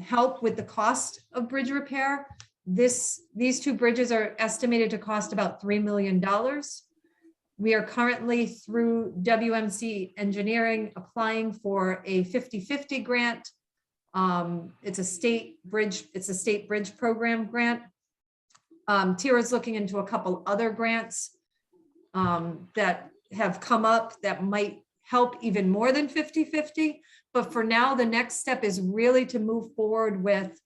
help with the cost of bridge repair. These two bridges are estimated to cost about $3 million. We are currently through WMC Engineering applying for a 50-50 grant. It's a state bridge program grant. Tira's looking into a couple other grants that have come up that might help even more than 50-50. But for now, the next step is really to move forward with,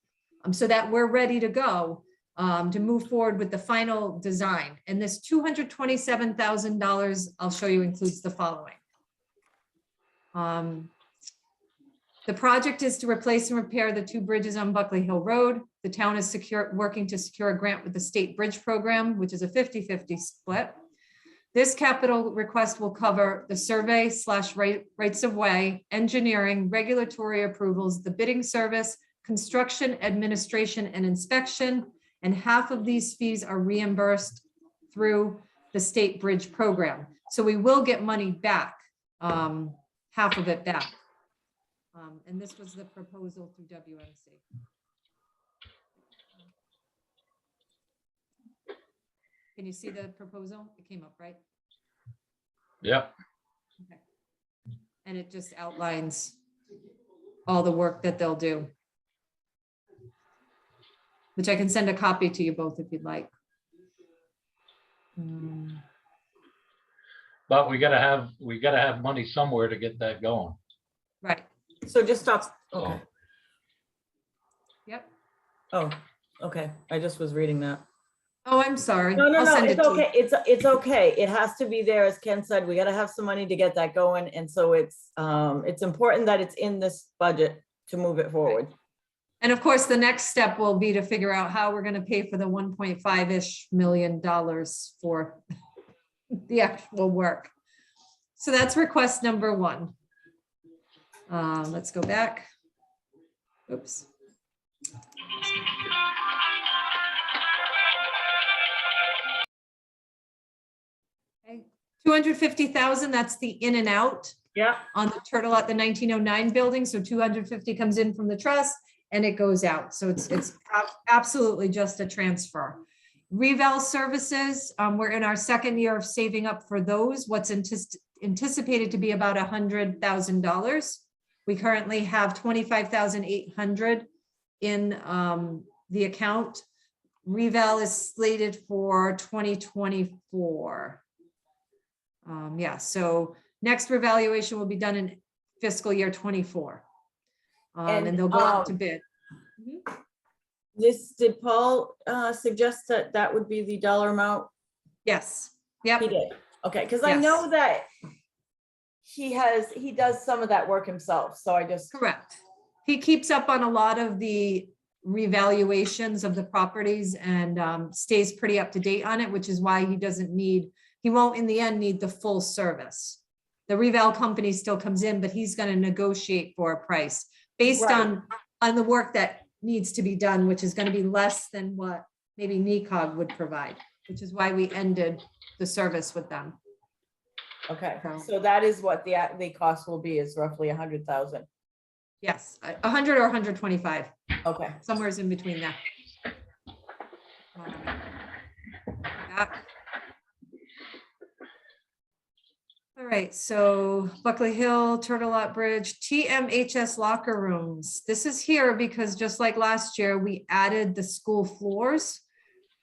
so that we're ready to go, to move forward with the final design. And this $227,000, I'll show you, includes the following. The project is to replace and repair the two bridges on Buckley Hill Road. The town is working to secure a grant with the state bridge program, which is a 50-50 split. This capital request will cover the survey / rights of way, engineering, regulatory approvals, the bidding service, construction, administration, and inspection. And half of these fees are reimbursed through the state bridge program. So we will get money back, half of it back. And this was the proposal through WMC. Can you see the proposal? It came up, right? Yep. Okay. And it just outlines all the work that they'll do, which I can send a copy to you both if you'd like. But we gotta have money somewhere to get that going. Right. So just stop. So, Okay. Yep. Oh, okay. I just was reading that. Oh, I'm sorry. No, I'll send it it's to you. okay. It's okay. It has to be there, as Ken said. We got to have some money to get that going, and so it's important that it's in this budget to move it forward. And of course, the next step will be to figure out how we're going to pay for the 1.5-ish million for the actual work. So that's request number one. Let's go back. Oops. Okay, 250,000, that's the in and out Yeah. on the Turtle at the 1909 building. So 250 comes in from the trust and it goes out. So it's absolutely just a transfer. Reval services, we're in our second year of saving up for those. What's anticipated to be about $100,000. We currently have 25,800 in the account. Reval is slated for 2024. Yeah, so next revaluation will be done in fiscal year 24. And they'll go out to bid. Did Paul suggest that would be the dollar amount? Yes, yep. He did. Okay, because I know that he does some of that work himself. So I just. Correct. He keeps up on a lot of the revaluations of the properties and stays pretty up to date on it, which is why he won't in the end need the full service. The reval company still comes in, but he's going to negotiate for a price based on the work that needs to be done, which is going to be less than what maybe NECOG would provide, which is why we ended the service with them. Okay, so that is what the cost will be, is roughly 100,000. Yes, 100 or 125, Okay. somewhere's in between there. Back. All right, so Buckley Hill, Turtle Lot Bridge, TMHS locker rooms. This is here because just like last year, we added the school floors.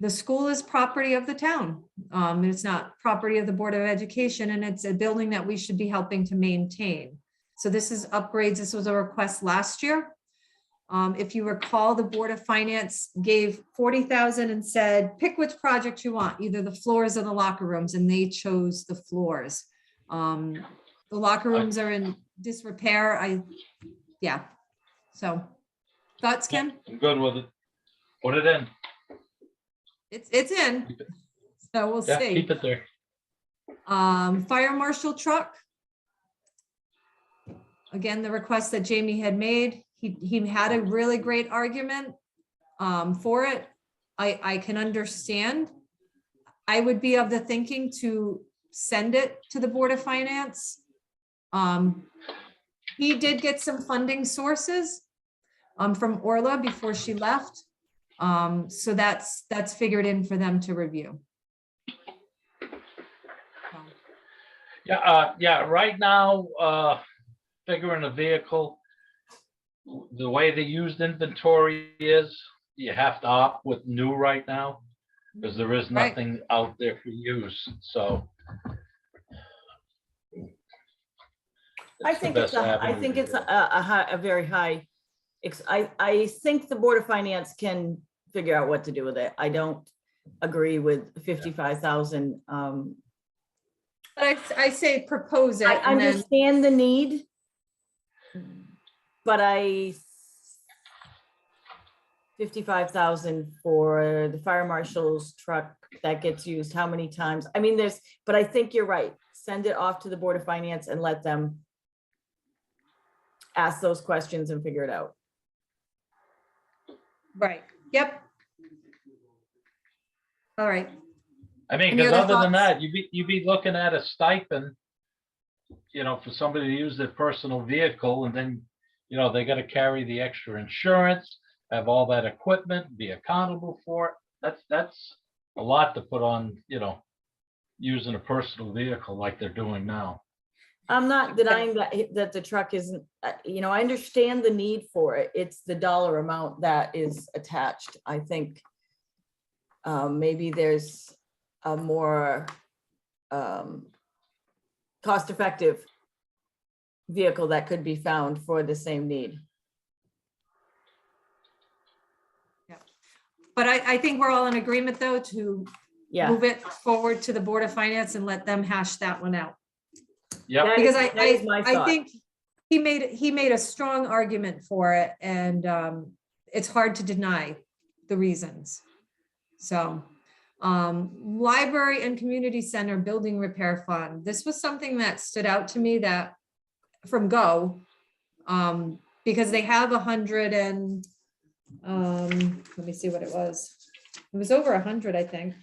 The school is property of the town. It's not property of the Board of Education, and it's a building that we should be helping to maintain. So this is upgrades. This was a request last year. If you recall, the Board of Finance gave 40,000 and said, pick which project you want, either the floors or the locker rooms, and they chose the floors. The locker rooms are in disrepair. Yeah. So, thoughts, Kim? I'm good with it. Put it in. It's in, Keep it- so we'll Yeah, see. keep it there. Fire marshal truck. Again, the request that Jamie had made, he had a really great argument for it. I can understand. I would be of the thinking to send it to the Board of Finance. He did get some funding sources from Orla before she left. So that's figured in for them to review. Yeah, right now, figuring a vehicle, the way the used inventory is, you have to opt with new right now, because there is Right. nothing out there for use, so. I the think best I avenue think to it's do it. a very high. I think the Board of Finance can figure out what to do with it. I don't agree with 55,000. But I say propose it. I and then- understand the need, but 55,000 for the fire marshal's truck that gets used how many times? I mean, but I think you're right. Send it off to the Board of Finance and let them ask those questions and figure it out. Right, yep. All right, I mean, Any because other other than thoughts? that, you'd be looking at a stipend, for somebody to use their personal vehicle, and then, they gotta carry the extra insurance, have all that equipment, be accountable for it. That's a lot to put on, using a personal vehicle like they're doing now. I'm not denying that the truck isn't, I understand the need for it. It's the dollar amount that is attached. I think maybe there's a more cost-effective vehicle that could be found for the same need. but I think we're all in agreement, though, to Yeah. move it forward to the Board of Finance and let them hash that one out. Yep, That Because is my I thought. think he made a strong argument for it, and it's hard to deny the reasons. So, library and community center building repair fund. This was something that stood out to me that from Go, because they have 100 and, let me see what it was. It was over 100, I think.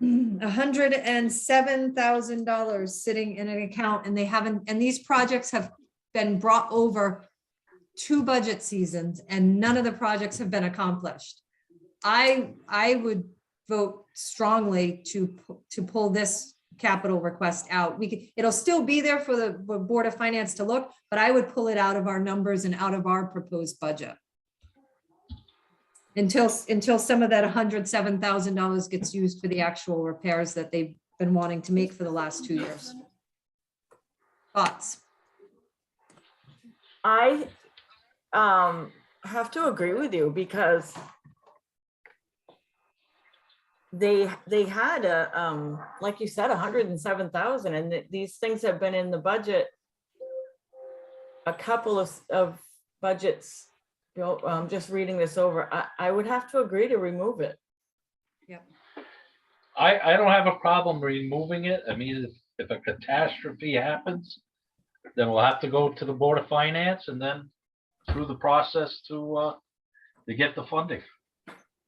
$107,000 sitting in an account, and they haven't, and these projects have been brought over 2 budget seasons, and none of the projects have been accomplished. I would vote strongly to pull this capital request out. It'll still be there for the Board of Finance to look, but I would pull it out of our numbers and out of our proposed budget. Until some of that $107,000 gets used for the actual repairs that they've been wanting to make for the last 2 years. Thoughts? I have to agree with you because they had like you said, 107,000, and these things have been in the budget a couple of budgets. I'm just reading this over. I would have to agree to remove it. I don't have a problem removing it. I mean, if a catastrophe happens, then we'll have to go to the Board of Finance and then through the process to get the funding.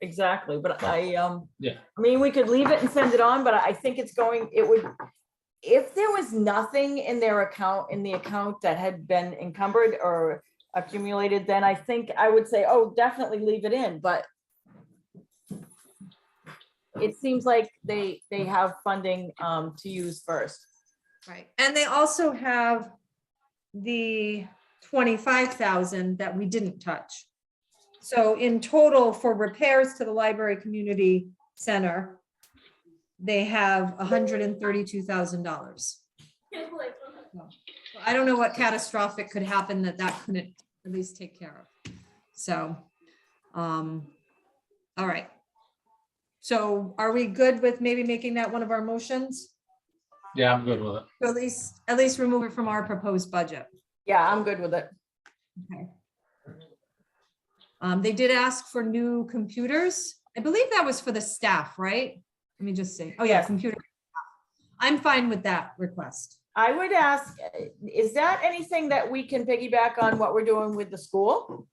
Exactly, but Yeah. I mean, we could leave it and send it on, but I think it would, if there was nothing in their account, in the account that had been encumbered or accumulated, then I think I would say, oh, definitely leave it in, but it seems like they have funding to use first. Right, and they also have the 25,000 that we didn't touch. So in total for repairs to the library community center, they have $132,000. I don't know what catastrophic could happen that couldn't at least take care of. So, all right. So are we good with maybe making that one of our motions? Yeah, I'm good with it. So at least remove it from our proposed budget. Yeah, I'm good with it. Okay. They did ask for new computers. I believe that was for the staff, right? Let me just see. Oh yeah, Yes. computer. I'm fine with that request. I would ask, is that anything that we can piggyback on what we're doing with the school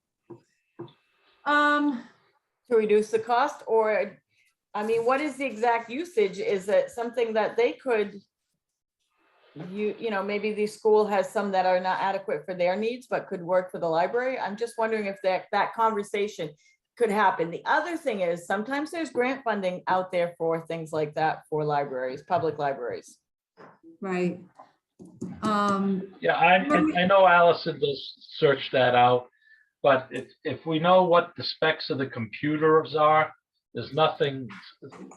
Um, to reduce the cost? Or, I mean, what is the exact usage? Is it something that they could, you know, maybe the school has some that are not adequate for their needs, but could work for the library? I'm just wondering if that conversation could happen. The other thing is, sometimes there's grant funding out there for things like that for libraries, public libraries. right. Yeah, I know Allison does search that out, but if we know what the specs of the computers are, there's nothing,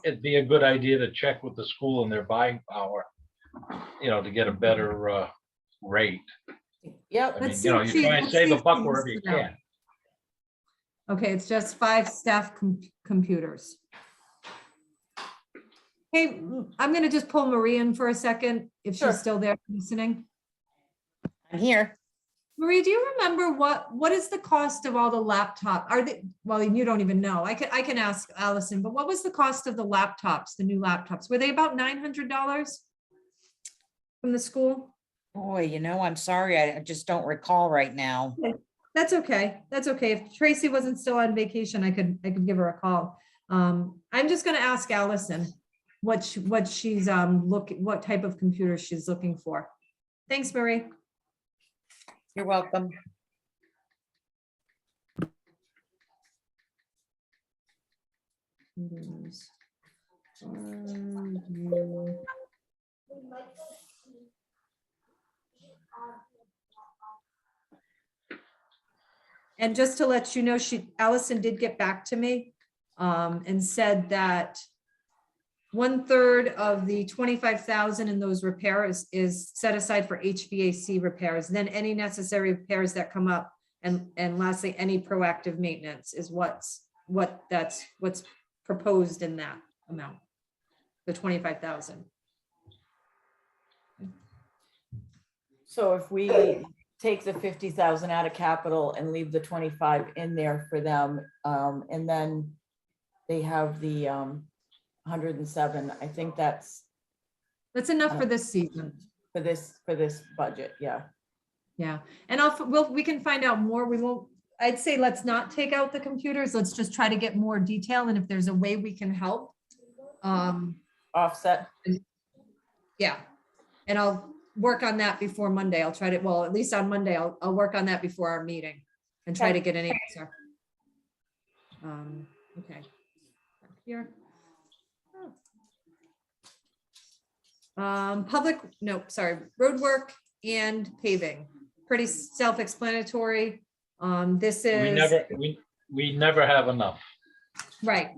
it'd be a good idea to check with the school and their buying power, you know, to get a better rate. Yep. I mean, Let's you know, see if you she- try and let's save see a if buck she wherever you lists it out. can. Okay, it's just 5 staff computers. Hey, I'm gonna just pull Marie in for a second, if Sure. she's still there listening. I'm here. Marie, do you remember what is the cost of all the laptop? Are they, well, you don't even know. I can ask Allison, but what was the cost of the laptops, the new laptops? Were they about $900 from the school? Boy, you know, I'm sorry. I just don't recall right now. That's okay. That's okay. If Tracy wasn't still on vacation, I could give her a call. I'm just gonna ask Allison what she's what type of computer she's looking for. Thanks, Marie. You're welcome. And just to let you know, Allison did get back to me and said that 1/3 of the 25,000 in those repairs is set aside for HVAC repairs. Then any necessary repairs that come up, and lastly, any proactive maintenance is what's proposed in that amount, the 25,000. So if we take the 50,000 out of capital and leave the 25 in there for them, and then they have the 107, I think that's That's enough for this season. for this budget, yeah. Yeah, and we can find out more. We won't, I'd say let's not take out the computers. Let's just try to get more detail, and if there's a way we can help. Offset. Yeah, and I'll work on that before Monday. I'll try to, well, at least on Monday, I'll work on that before our meeting and try to get an answer. Okay. Back here. Road work and paving, pretty self-explanatory. This is. We never have enough. Right.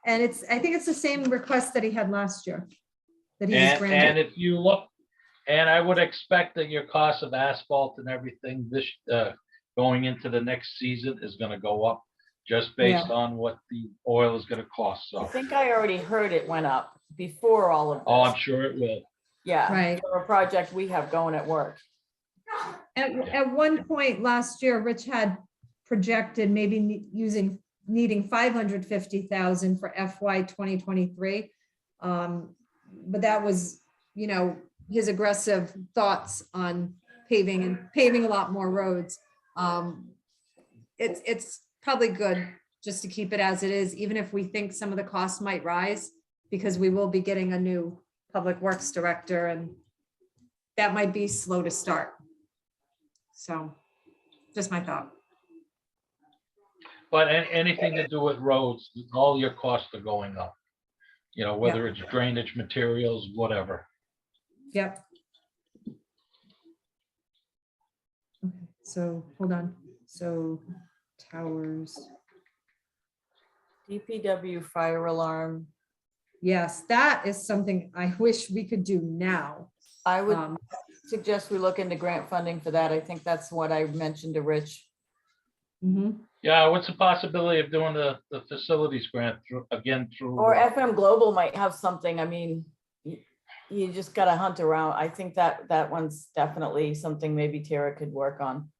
And I think it's the same request that he had last year. That he was And granted. if you look, and I would expect that your cost of asphalt and everything this going into the next season is gonna go up just based on what the oil is gonna cost. I So, think I already heard it went up before all of oh, I'm this. sure it will. Yeah, Right. for a project we have going at work. At one point last year, Rich had projected maybe needing 550,000 for FY 2023. But that was, his aggressive thoughts on paving a lot more roads. It's probably good just to keep it as it is, even if we think some of the costs might rise, because we will be getting a new public works director, and that might be slow to start. So just my thought. But anything to do with roads, all your costs are going up. Whether it's drainage materials, whatever. Yep. Okay, so hold on. So towers. DPW fire alarm. Yes, that is something I wish we could do now. I would, suggest we look into grant funding for that. I think that's what I mentioned to Rich. Mhm. Yeah, what's the possibility of doing the facilities grant through? Or FM Global might have something. I mean, you just gotta hunt around. I think that one's definitely something maybe Tara could work on.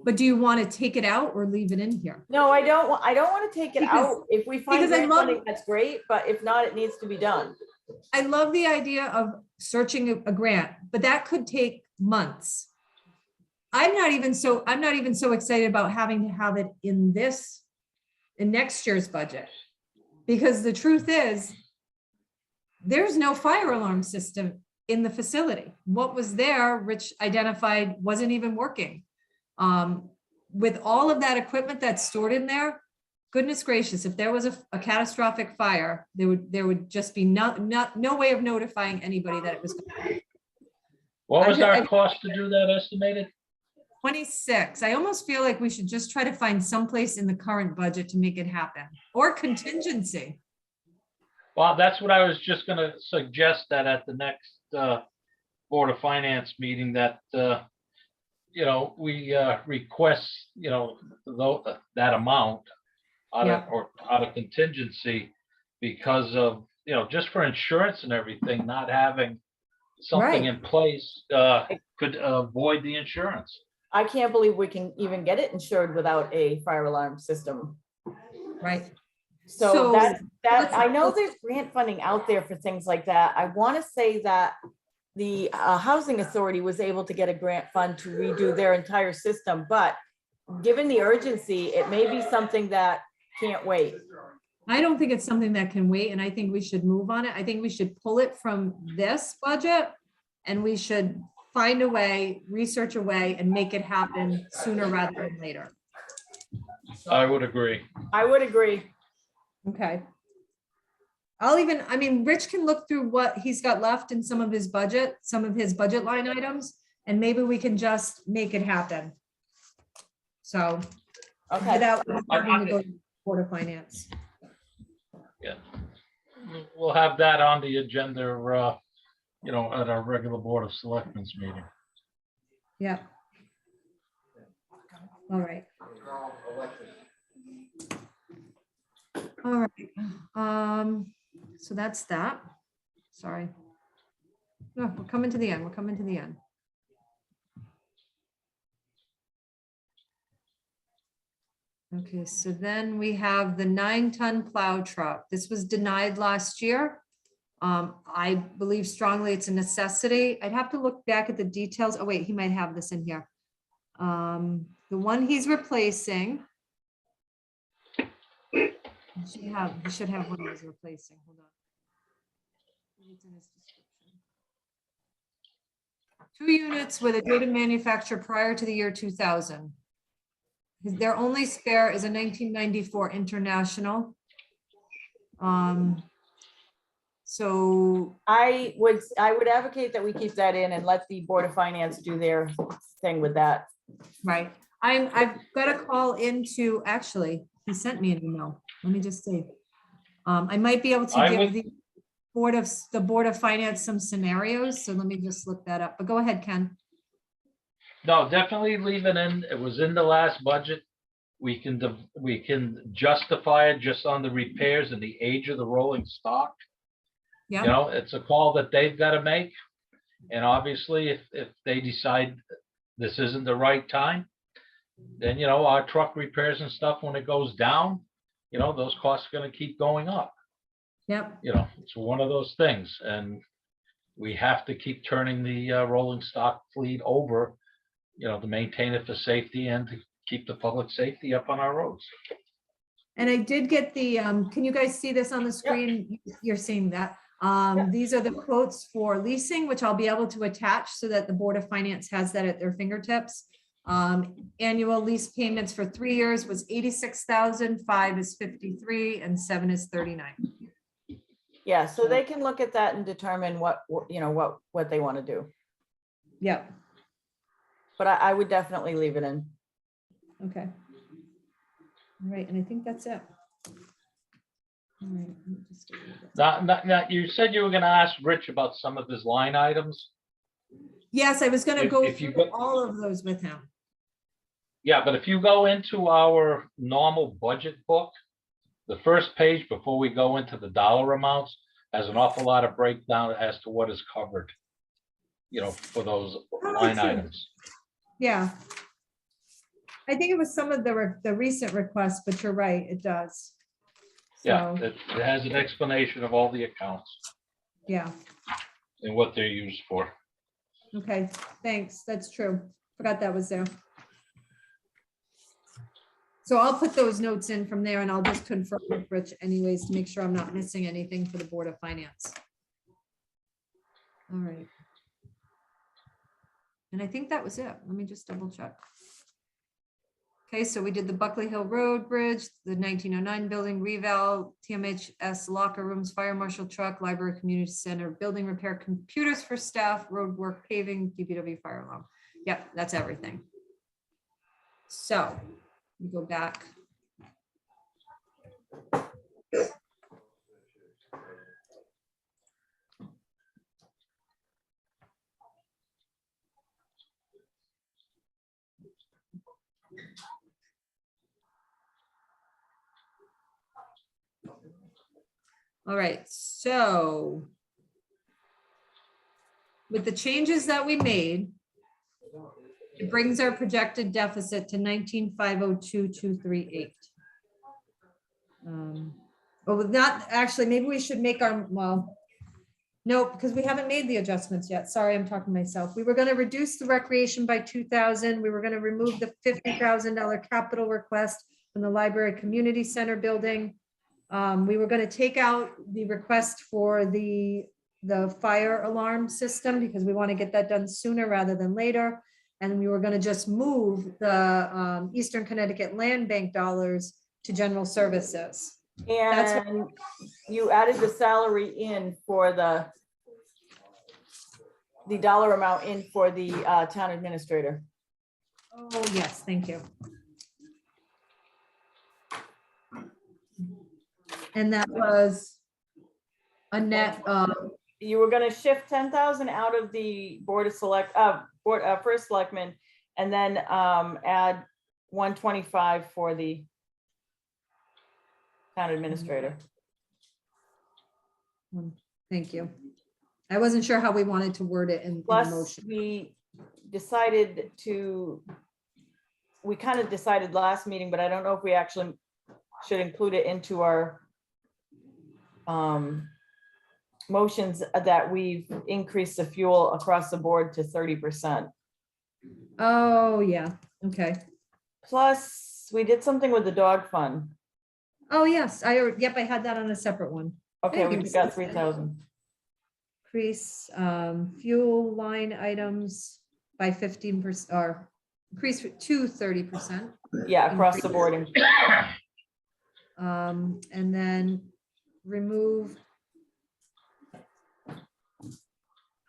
But do you want to take it out or leave it in here? No, I don't want to take it Because- out. If we find because I grant love- funding, that's great, but if not, it needs to be done. I love the idea of searching a grant, but that could take months. I'm not even so excited about having to have it in next year's budget. Because the truth is, there's no fire alarm system in the facility. What was there, Rich identified, wasn't even working. With all of that equipment that's stored in there, goodness gracious, if there was a catastrophic fire, there would just be no way of notifying anybody that it was going. What was our I- cost to do that estimated? 26. I almost feel like we should just try to find someplace in the current budget to make it happen, or contingency. Well, that's what I was just gonna suggest, that at the next Board of Finance meeting that, we request, that amount out Yeah. of contingency, because of, just for insurance and everything, not having something Right. in place could avoid the insurance. I can't believe we can even get it insured without a fire alarm system. Right. So So, that, let's- I know let's- there's grant funding out there for things like that. I want to say that the Housing Authority was able to get a grant fund to redo their entire system, but given the urgency, it may be something that can't wait. I don't think it's something that can wait, and I think we should move on it. I think we should pull it from this budget, and we should find a way, research a way, and make it happen sooner rather than later. I would agree. I would agree. Okay. Rich can look through what he's got left in some of his budget line items, and maybe we can just make it happen. So, Okay, without having to go to the Board of Finance. Yeah. We'll have that on the agenda, at our regular Board of Selectmen's meeting. Yeah. All right. All right. So that's that. Sorry. No, we're coming to the end. We're coming to the end. Okay, so then we have the 9-ton plow truck. This was denied last year. I believe strongly it's a necessity. I'd have to look back at the details. Oh, wait, he might have this in here. The one he's replacing. He should have one he's replacing. Hold on. It's in his description. 2 units with a date of manufacture prior to the year 2000. Their only spare is a 1994 International. So, I would advocate that we keep that in and let the Board of Finance do their thing with that. right, I've got a call into, actually, he sent me an email. Let me just see. I might be able to I give would- the Board of Finance some scenarios, so let me just look that up, but go ahead, Ken. No, definitely leave it in. It was in the last budget. We can justify it just on the repairs and the age of the rolling stock. Yeah, It's a call that they've got to make. And obviously, if they decide this isn't the right time, then, our truck repairs and stuff, when it goes down, those costs are going to keep going up. yep, It's one of those things. And we have to keep turning the rolling stock fleet over, to maintain it for safety and to keep the public safety up on our roads. and I did get the, can you guys see this on the screen? You're seeing that. These are the quotes for leasing, which I'll be able to attach so that the Board of Finance has that at their fingertips. Annual lease payments for 3 years was 86,000, 5 is 53, and 7 is 39. Yeah, so they can look at that and determine what they want to do. Yep, But I would definitely leave it in. okay. All right, and I think that's it. All right, let me just get rid of that. Now, you said you were going to ask Rich about some of his line items. Yes, I was gonna If- go if you through go- all of those with him. Yeah, but if you go into our normal budget book, the first page before we go into the dollar amounts has an awful lot of breakdown as to what is covered, for those line true. items. Yeah. I think it was some of the recent requests, but you're right, it does. Yeah, So, it has an explanation of all the accounts yeah, and what they're used for. okay, thanks, that's true. Forgot that was there. So I'll put those notes in from there and I'll just confirm with Rich anyways to make sure I'm not missing anything for the Board of Finance. All right. And I think that was it. Let me just double check. Okay, so we did the Buckley Hill Road Bridge, the 1909 building reval, TMHS locker rooms, fire marshal truck, library, community center, building repair, computers for staff, road work, paving, DPW fire alarm. Yep, that's everything. So we go back. All right, so with the changes that we made, it brings our projected deficit to 19,502,238. Well, not actually, maybe we should make our, well, nope, because we haven't made the adjustments yet. Sorry, I'm talking to myself. We were going to reduce the recreation by 2,000. We were going to remove the $50,000 capital request from the library community center building. We were going to take out the request for the fire alarm system because we want to get that done sooner rather than later. And we were going to just move the Eastern Connecticut Land Bank dollars to general services. That's what- And you added the salary in for the dollar amount in for the town administrator. Oh, yes, thank you. And that was a net of, You were gonna shift 10,000 out of the first selectman, and then add 125 for the town administrator. thank you. I wasn't sure how we wanted to word it in the Plus, motion. we decided we kind of decided last meeting, but I don't know if we actually should include it into our motions that we've increased the fuel across the board to 30%. Oh, yeah, okay. Plus, we did something with the dog fund. Oh, yes, yep, I had that on a separate one. Okay, Thank we you. got 3,000. Increase fuel line items by 15% or increase to 30%. Yeah, across the board. And then remove.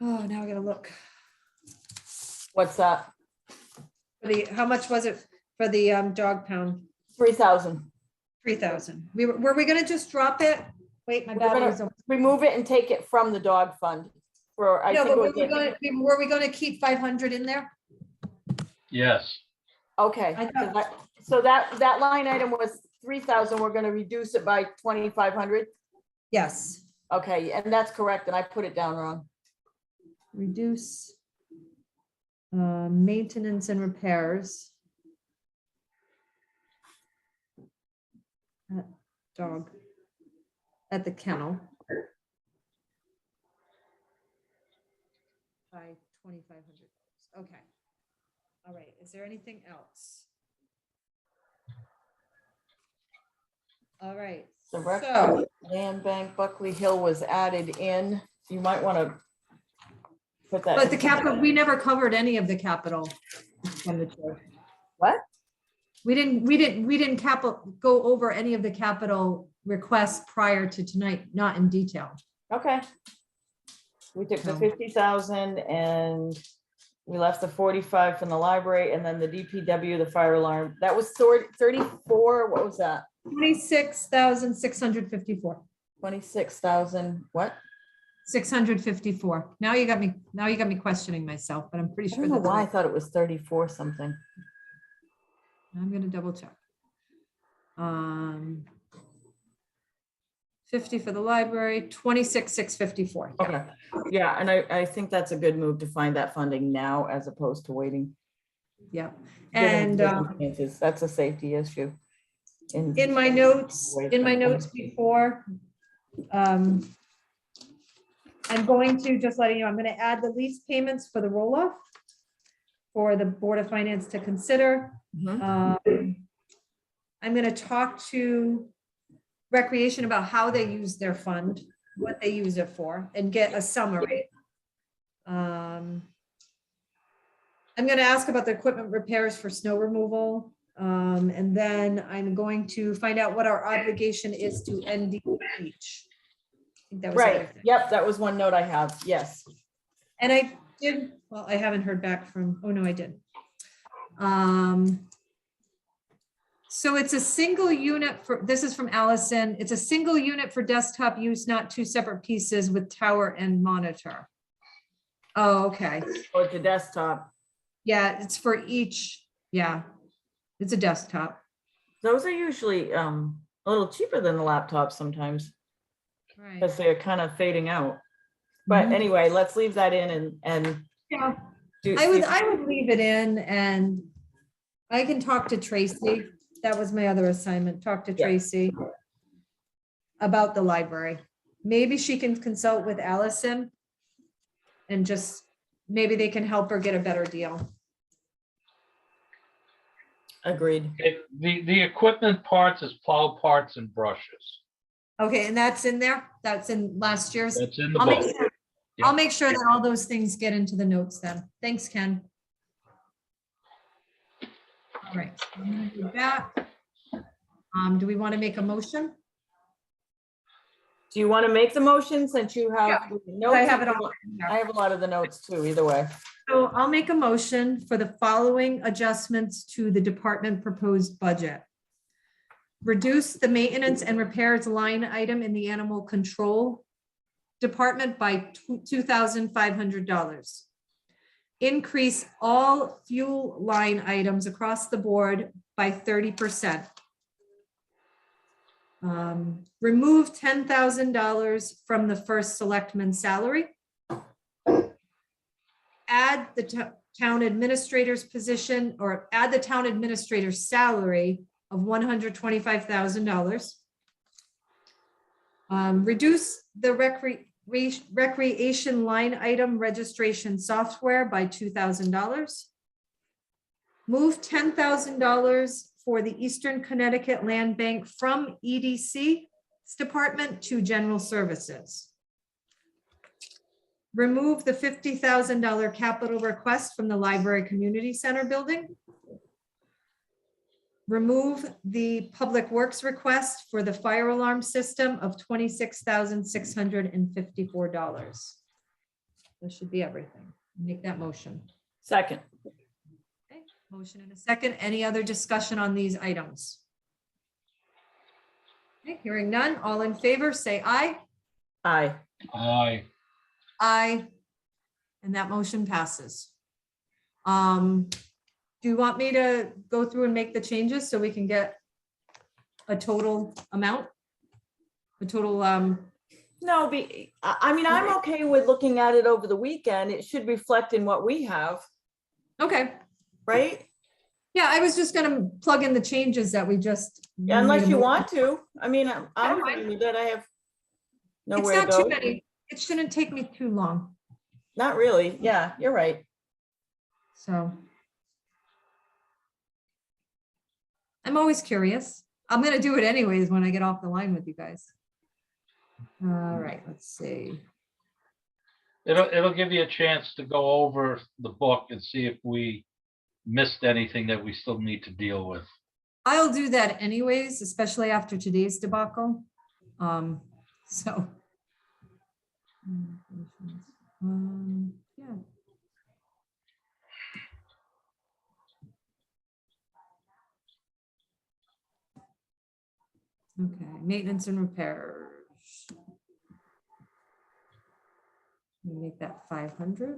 Oh, now I gotta look. What's that? How much was it for the dog pound? 3,000. 3,000. Were we gonna just drop it? Wait, my We're gonna- battery's over. Remove it and take it from the dog fund for, I No, think but it was like- were we gonna keep 500 in there? Yes, okay. I thought- So that line item was 3,000. We're gonna reduce it by 2,500. Yes, Okay, and that's correct, and I put it down wrong. reduce maintenance and repairs. Dog at the kennel. By $2,500. Okay. All right. Is there anything else? All right. The rec- So, Land Bank Buckley Hill was added in. You might want to put that. but the in. capital, we never covered any of the capital expenditure. What? We didn't go over any of the capital requests prior to tonight, not in detail. Okay. We took the No. 50,000 and we left the 45 from the library, and then the DPW, the fire alarm. That was 34. What was that? 26,654. 26,000, what? 654. Now you got me questioning myself, but I'm pretty I sure don't know that's why I right. thought it was 34 something. I'm gonna double check. 50 for the library, 26,654. Yeah. Okay, yeah, and I think that's a good move to find that funding now as opposed to waiting. Yeah. Given the And circumstances, that's a safety issue. in my notes before, I'm going to just let you know, I'm going to add the lease payments for the roll-off for the Board of Finance to consider. Mhm. I'm going to talk to Recreation about how they use their fund, what they use it for, and get a summary. I'm going to ask about the equipment repairs for snow removal. And then I'm going to find out what our obligation is to ND Beach. I think that was Right, everything. yep, that was one note I have, yes. And I did, well, I haven't heard back from, oh no, I did. So it's a single unit for, this is from Allison. It's a single unit for desktop use, not two separate pieces with tower and monitor. Oh, okay. Or the desktop, Yeah, it's for each. Yeah, it's a desktop. those are usually a little cheaper than the laptops sometimes, Right. because they're kind of fading out. But Mhm. anyway, let's leave that in and Yeah, do. I would leave it in, and I can talk to Tracy. That was my other assignment, talk to Yeah. Tracy about the library. Maybe she can consult with Allison and just, maybe they can help her get a better deal. Agreed. The equipment parts is plow parts and brushes. Okay, and that's in there? That's in last year's? That's in the I'll make book. sure, Yeah. I'll make sure that all those things get into the notes then. Thanks, Ken. All right, so I'm gonna do that. Do we want to make a motion? Do you want to make the motion since you have the notes? I have it all. I have a lot of the notes too, either way. So I'll make a motion for the following adjustments to the department proposed budget. Reduce the maintenance and repairs line item in the animal control department by $2,500. Increase all fuel line items across the board by 30%. Remove $10,000 from the first selectman salary. Add the town administrator's position, or add the town administrator's salary of $125,000. Reduce the recreation line item registration software by $2,000. Move $10,000 for the Eastern Connecticut Land Bank from EDC's department to general services. Remove the $50,000 capital request from the Library Community Center building. Remove the Public Works request for the fire alarm system of $26,654. That should be everything. Make that motion. Second. Okay, motion in a second. Any other discussion on these items? Okay, hearing none. All in favor, say aye. Aye. Aye. Aye. And that motion passes. Do you want me to go through and make the changes so we can get a total amount? A total, No, I mean, I'm okay with looking at it over the weekend. It should reflect in what we have, okay. right? Yeah, I was just gonna plug in the changes that we just. Yeah, unless made a you motion. want to. I mean, I'm don't fine mind. with that. I have It's nowhere to not too go. many. It shouldn't take me too long, Not really. Yeah, you're right. so. I'm always curious. I'm gonna do it anyways when I get off the line with you guys. All right, let's see. It'll give you a chance to go over the book and see if we missed anything that we still need to deal with. I'll do that anyways, especially after today's debacle. So. Yeah. Okay, maintenance and repairs. Make that 500.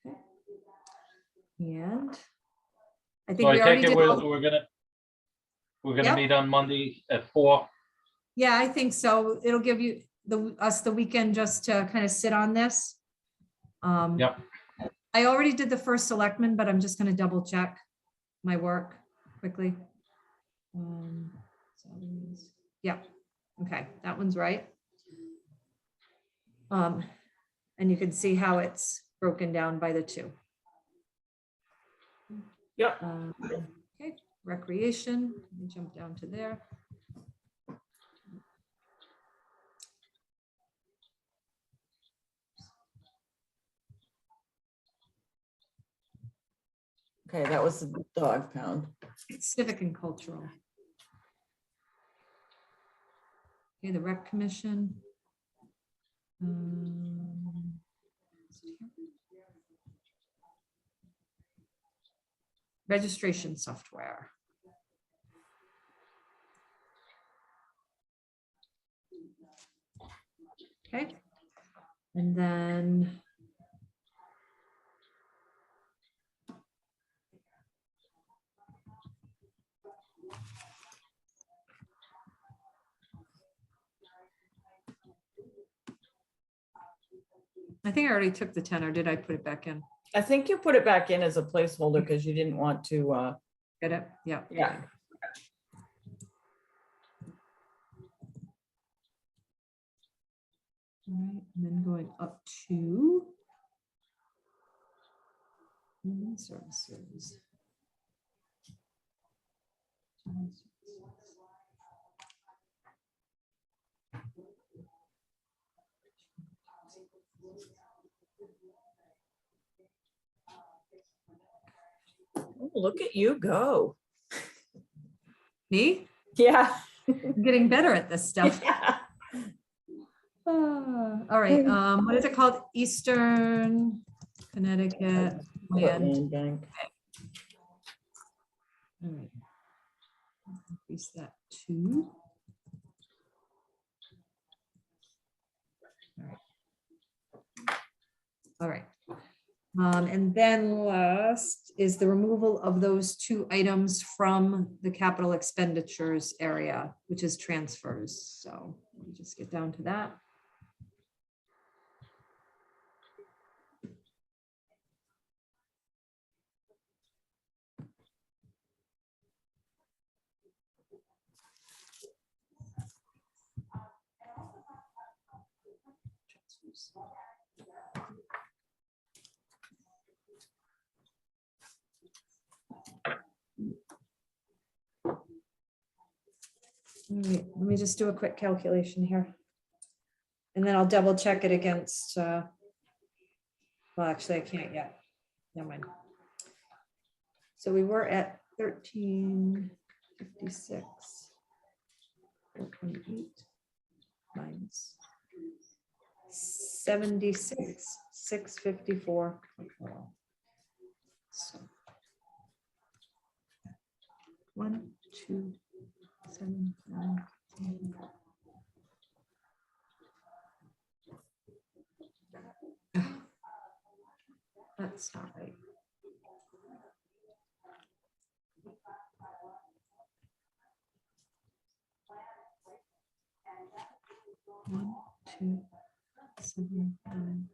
Okay. And I think So I we already take it did. all- we're gonna Yep. meet on Monday at 4. Yeah, I think so. It'll give you us the weekend just to kind of sit on this. Yep. I already did the first selectman, but I'm just gonna double check my work quickly. Salaries. Yeah, okay, that one's right. And you can see how it's broken down by the two. Yep. Okay, recreation, let me jump down to there. Okay, that was the dog pound. Civic and cultural. Okay, the rec commission. Registration software. Okay, and then I think I already took the 10, or did I put it back in? I think you put it back in as a placeholder because you didn't want to, Get it? Yeah. yeah. okay. All right, and then going up to human services. Oh, look at you go. Me? Yeah. I'm getting better at this stuff. Yeah. All right, what is it called? Eastern Connecticut Land. Land bank. All right. Increase that to. All right. And then last is the removal of those two items from the capital expenditures area, which is transfers. So let me just get down to that. All right, let me just do a quick calculation here. And then I'll double check it against, well, actually I can't yet. Never mind. So we were at 1356. 428 minus 76, 654. So 1, 2, 7, 9, 10. That's not right. One, 2, 7, 9.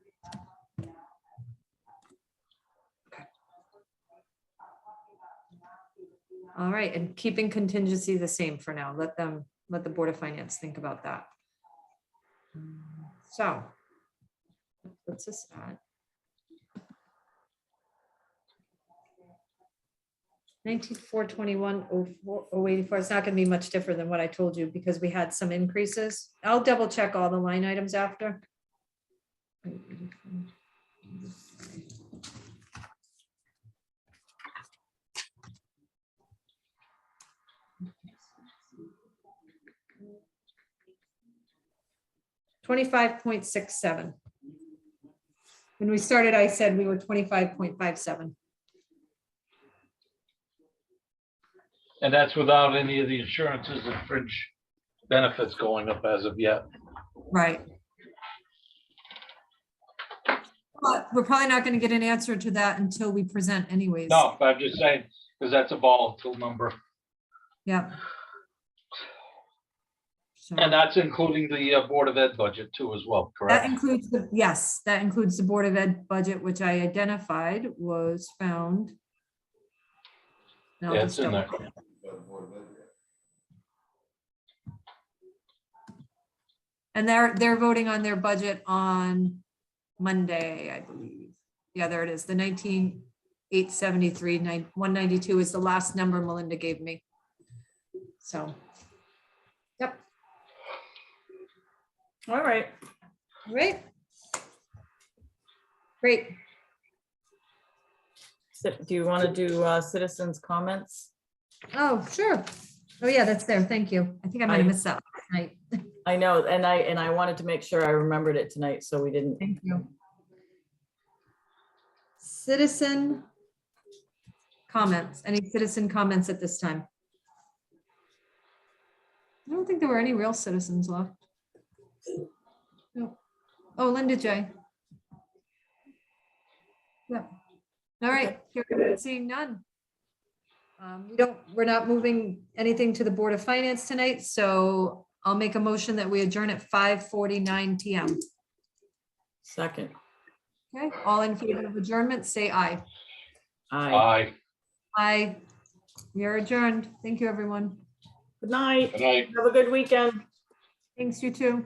Okay. All right, and keeping contingency the same for now. Let the Board of Finance think about that. So what's this at? 19,421,084. It's not going to be much different than what I told you because we had some increases. I'll double check all the line items after. $25.67. When we started, I said we were 25.57. And that's without any of the insurances and fringe benefits going up as of yet. Right. But we're probably not gonna get an answer to that until we present anyways. No, but I'm just saying, because that's a volatile number. Yeah. So And that's including the Board of Ed budget too as well, that correct? includes the, yes, that includes the Board of Ed budget, which I identified was found. And I'll Yeah, just it's in there. double check. And they're voting on their budget on Monday, I believe. Yeah, there it is. The 19,873, 192 is the last number Melinda gave me. So, yep, All right. great. Great. Do you want to do citizens' comments? Oh, sure. Oh, yeah, that's there. Thank you. I think I might have missed that last night. I know, and I wanted to make sure I remembered it tonight, so we didn't. Thank you. Citizen comments. Any citizen comments at this time? I don't think there were any real citizens left. No. Oh, Linda J. Yeah. All right, seeing none. We're not moving anything to the Board of Finance tonight, so I'll make a motion that we adjourn at 5:49 PM. Second. Okay, all in favor of adjournment, say aye. Aye. Aye. Aye. We are adjourned. Thank you, everyone. Good night. Good night. Have a good weekend. Thanks, you too.